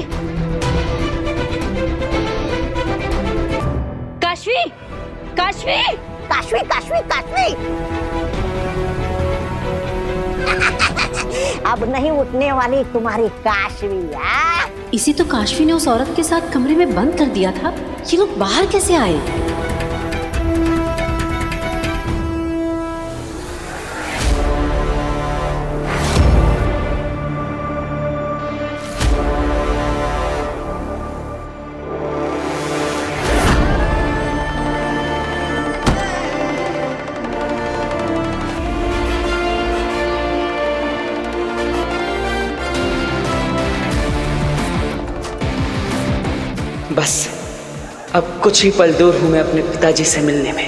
काशवी, काशवी, काशवी, काशवी, काशवी। अब नहीं उठने वाली तुम्हारी काशवी। इसी तो काशवी ने उस औरत के साथ कमरे में बंद कर दिया था। ये लोग बाहर कैसे आए? बस अब कुछ ही पल दूर हूं मैं अपने पिताजी से मिलने में।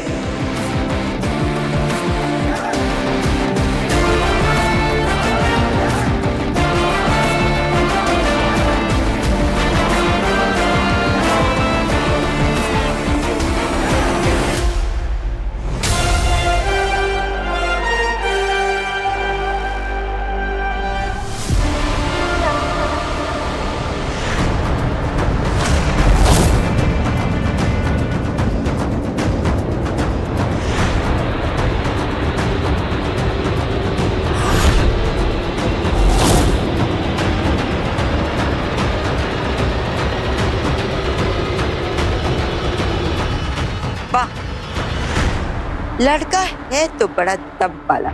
लड़का है तो बड़ा दम वाला,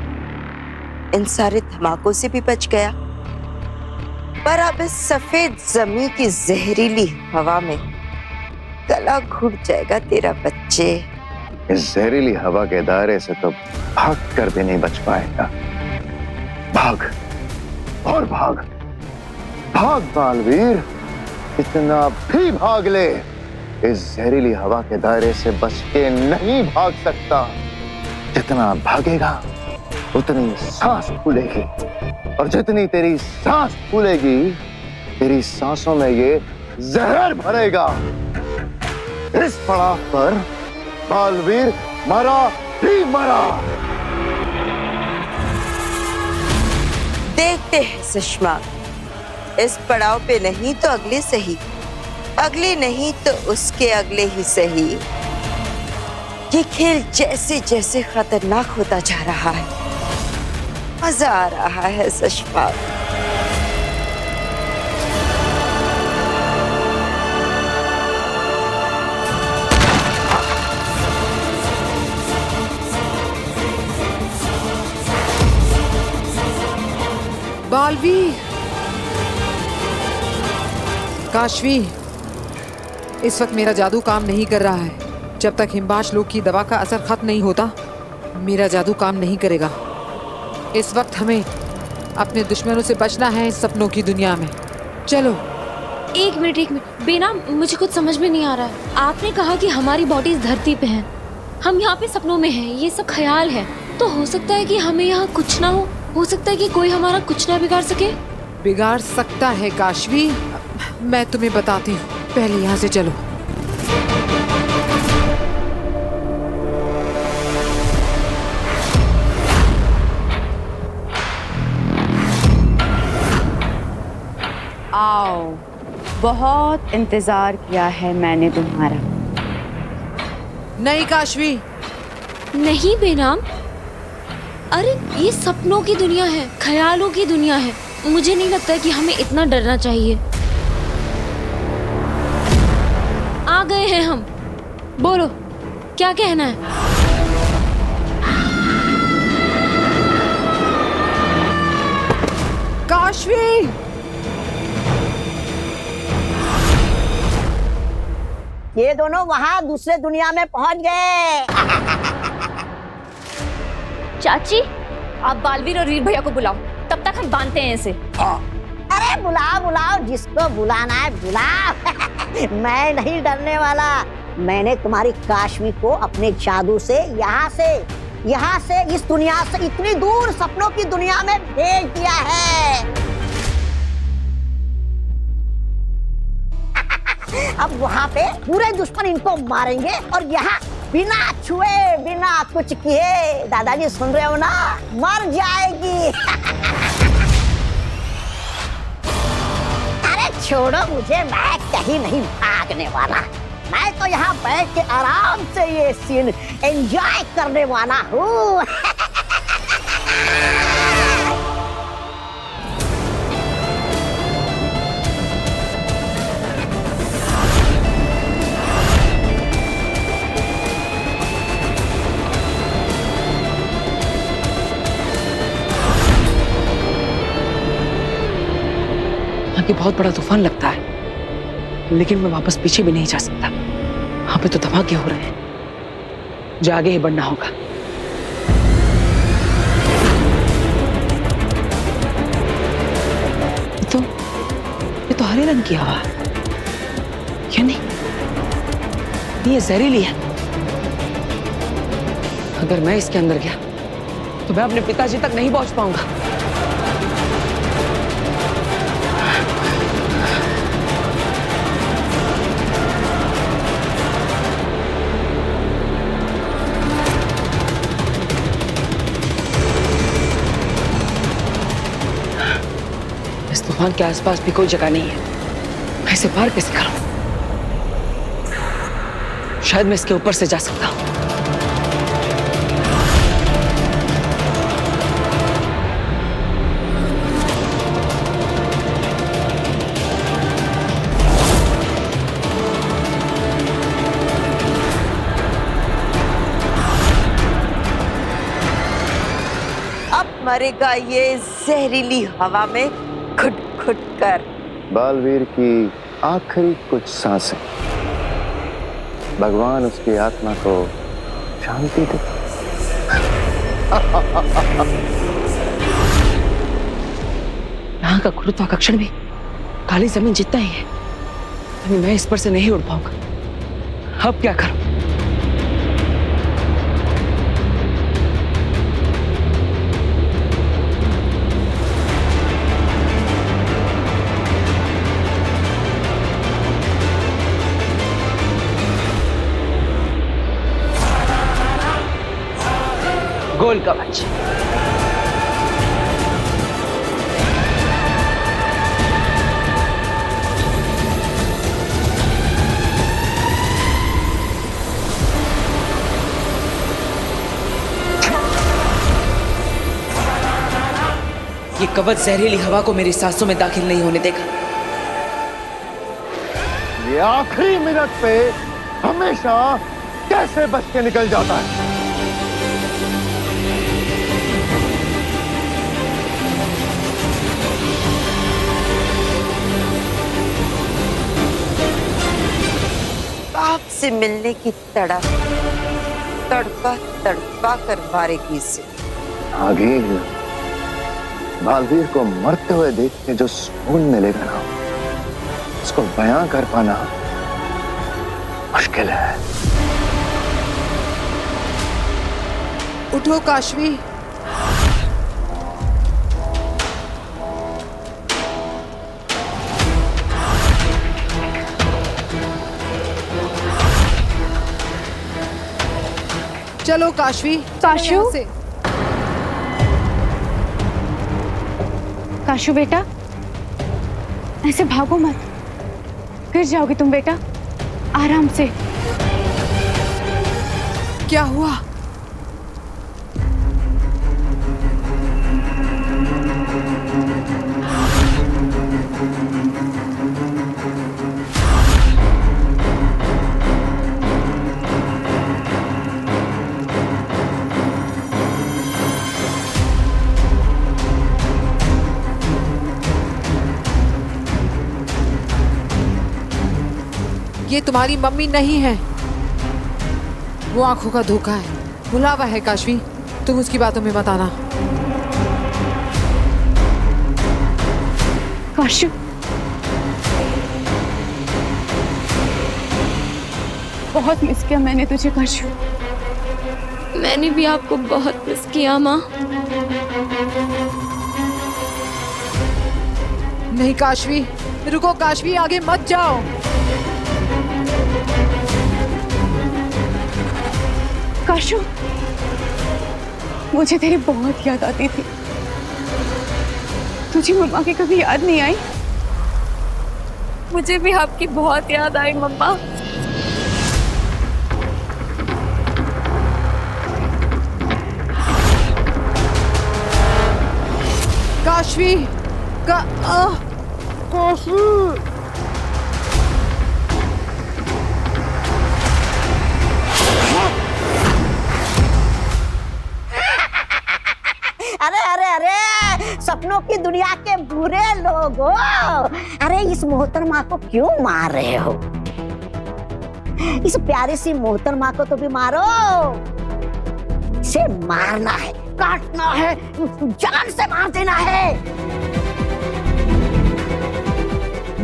इन सारे धमाकों से भी बच गया। पर अब इस सफेद जमीन की जहरीली हवा में गला घुट जाएगा तेरा बच्चे। इस जहरीली हवा के दायरे से तो भाग कर भी नहीं बच पाएगा। भाग और भाग, भाग बालवीर, इतना भी भाग ले, इस जहरीली हवा के दायरे से बच के नहीं भाग सकता। जितना भागेगा उतनी सांस फूलेगी, और जितनी तेरी सांस फूलेगी तेरी सांसों में ये जहर भरेगा। इस पड़ाव पर बालवीर मरा ही मरा। देखते हैं सुषमा, इस पड़ाव पे नहीं तो अगले सही, अगले नहीं तो उसके अगले ही सही। ये खेल जैसे जैसे खतरनाक होता जा रहा है, मजा आ रहा है सुषमा। बालवीर, काशवी, इस वक्त मेरा जादू काम नहीं कर रहा है। जब तक हिमबाश लोग की दवा का असर खत्म नहीं होता, मेरा जादू काम नहीं करेगा। इस वक्त हमें अपने दुश्मनों से बचना है इस सपनों की दुनिया में। चलो। एक मिनट बेना, मुझे कुछ समझ में नहीं आ रहा है। आपने कहा कि हमारी बॉडीज धरती पे हैं, हम यहाँ पे सपनों में हैं, ये सब ख्याल है। तो हो सकता है कि हमें यहाँ कुछ ना हो सकता है कि कोई हमारा कुछ ना बिगाड़ सके। बिगाड़ सकता है काशवी, मैं तुम्हें बताती हूँ, पहले यहाँ से चलो। आओ, बहुत इंतजार किया है मैंने तुम्हारा। नहीं काशवी, नहीं बेनाम, अरे ये सपनों की दुनिया है, ख्यालों की दुनिया है। मुझे नहीं लगता कि हमें इतना डरना चाहिए। आ गए हैं हम, बोलो क्या कहना है। काशवी, ये दोनों वहाँ दूसरे दुनिया में पहुंच गए। चाची, आप बालवीर और वीर भैया को बुलाओ, तब तक हम बांधते हैं इसे। अरे बुलाओ बुलाओ, जिसको बुलाना है बुलाओ। मैं नहीं डरने वाला। मैंने तुम्हारी काशवी को अपने जादू से यहाँ से इस दुनिया से इतनी दूर सपनों की दुनिया में भेज दिया है। अब वहाँ पे पूरे दुश्मन इनको मारेंगे और यहाँ बिना छुए बिना कुछ किए, दादाजी सुन रहे हो ना, मर जाएगी। अरे छोड़ो मुझे, मैं कहीं नहीं भागने वाला। मैं तो यहाँ बैठ के आराम से ये सीन एंजॉय करने वाला हूँ। कि बहुत बड़ा तूफान लगता है, लेकिन मैं वापस पीछे भी नहीं जा सकता। वहां पे तो धमाके हो रहे हैं, जो आगे ही बढ़ना होगा। ये तो हरे रंग की हवा, या नहीं? ये जहरीली है। अगर मैं इसके अंदर गया तो मैं अपने पिताजी तक नहीं पहुंच पाऊंगा। तूफान के आसपास भी कोई जगह नहीं है, मैं इसे पार कैसे करूं? शायद मैं इसके ऊपर से जा सकता हूं। अब मरेगा ये जहरीली हवा में खुट खुट कर। बालवीर की आखिरी कुछ सांसें, भगवान उसकी आत्मा को शांति दे। यहाँ का गुरुत्वाकर्षण भी काली जमीन जितना ही है, मैं इस पर से नहीं उड़ पाऊंगा। अब क्या करूं? गोल कवच। ये कवच जहरीली हवा को मेरी सांसों में दाखिल नहीं होने देगा। ये आखिरी मिनट पे हमेशा कैसे बच के निकल जाता है। आपसे मिलने की तड़प तड़पा तड़पा कर मारेगी इसे। आगे बालवीर को मरते हुए देख के जो सुकून मिलेगा ना, उसको बयां कर पाना मुश्किल है। उठो काशवी। चलो काशवी। काशू? काशू बेटा, ऐसे भागो मत, गिर जाओगे तुम बेटा, आराम से। क्या हुआ? ये तुम्हारी मम्मी नहीं है, वो आंखों का धोखा है, भुलावा है काशवी, तुम उसकी बातों में मत आना। काशू, बहुत मिस किया मैंने तुझे काशू। मैंने भी आपको बहुत मिस किया माँ। नहीं काशवी, रुको काशवी, आगे मत जाओ। काशू, मुझे तेरी बहुत याद आती थी। तुझे मम्मा की कभी याद नहीं आई? मुझे भी आपकी बहुत याद आई मम्मा। काशवी काशवी। अरे अरे अरे, सपनों की दुनिया के बुरे लोग हो। अरे इस मोहतरमा को क्यों मार रहे हो? इस प्यारी सी मोहतरमा को तो भी मारो। इसे मारना है, काटना है, जान से मार देना है।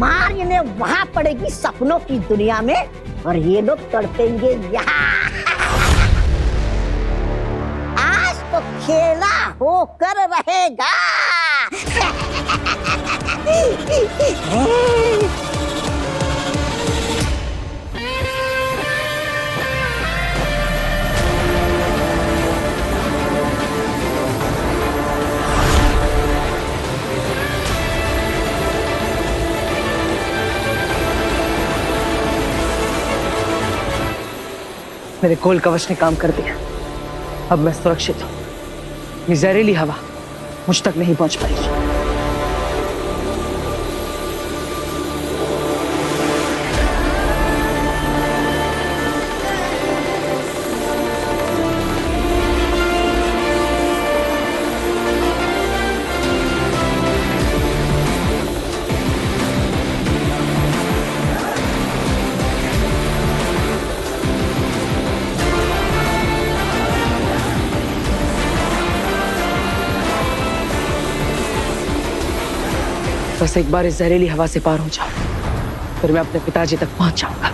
मार इन्हें वहां पड़ेगी सपनों की दुनिया में, और ये लोग तड़पेंगे यहाँ। तो खेला होकर रहेगा। मेरे कोल कवच ने काम कर दिया, अब मैं सुरक्षित हूँ। ये जहरीली हवा मुझ तक नहीं पहुंच पाएगी। बस एक बार इस जहरीली हवा से पार हो जाओ, फिर मैं अपने पिताजी तक पहुंच जाऊंगा।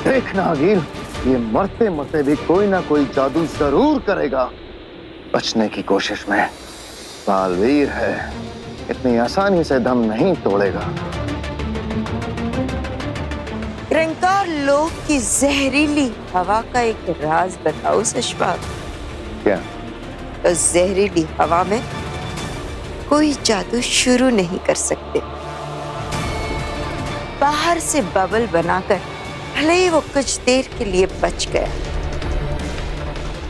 देखना अगील, ये मरते मरते भी कोई ना कोई जादू जरूर करेगा। बचने की कोशिश में बालवीर है, इतनी आसानी से दम नहीं तोड़ेगा। रंकार लोग की जहरीली हवा का एक राज बताओ सशबाग। क्या? तो जहरीली हवा में कोई जादू शुरू नहीं कर सकते। बाहर से बबल बनाकर भले ही वो कुछ देर के लिए बच गया,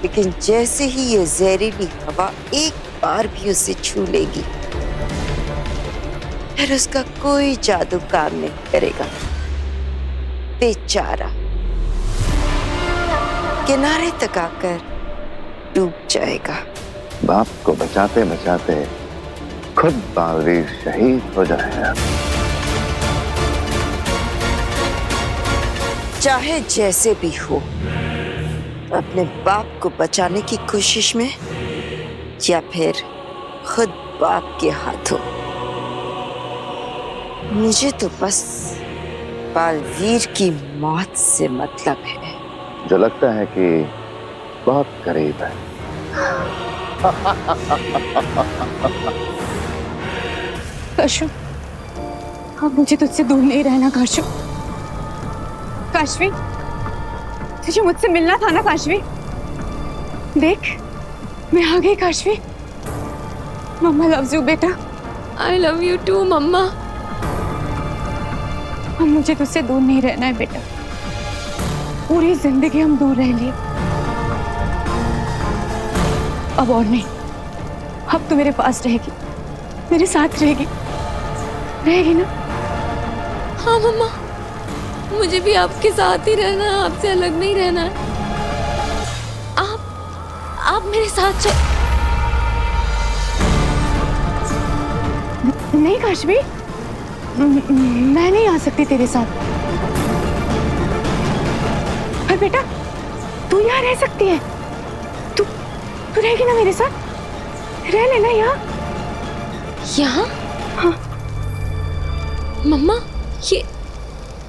लेकिन जैसे ही ये जहरीली हवा एक बार भी उसे छू लेगी, फिर उसका कोई जादू काम नहीं करेगा। बेचारा किनारे तक आकर डूब जाएगा। बाप को बचाते बचाते खुद बालवीर शहीद हो जाएगा। चाहे जैसे भी हो, अपने बाप को बचाने की कोशिश में या फिर खुद बाप के हाथों, मुझे तो बस बालवीर की मौत से मतलब है। जो लगता है कि बहुत करीब है। काशू, अब मुझे तुझसे दूर नहीं रहना काशू। काशवी, तुझे मुझसे मिलना था ना काशवी। देख, मैं आ गई काशवी। मम्मा लव्स यू बेटा। आई लव यू टू मम्मा। अब मुझे तुझसे दूर नहीं रहना है बेटा। पूरी जिंदगी हम दूर रह लिए, अब और नहीं। अब तू मेरे पास रहेगी, मेरे साथ रहेगी, रहेगी ना? हाँ मम्मा, मुझे भी आपके साथ ही रहना है, आपसे अलग नहीं रहना है। आप मेरे साथ चल। नहीं काशवी, मैं नहीं आ सकती तेरे साथ। पर बेटा, तू यहाँ रह सकती है। तू रहेगी ना मेरे साथ? रह लेना यहाँ। यहाँ? हाँ। मम्मा,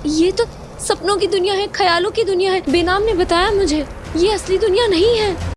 ये तो सपनों की दुनिया है, ख्यालों की दुनिया है। बेनाम ने बताया मुझे, ये असली दुनिया नहीं है।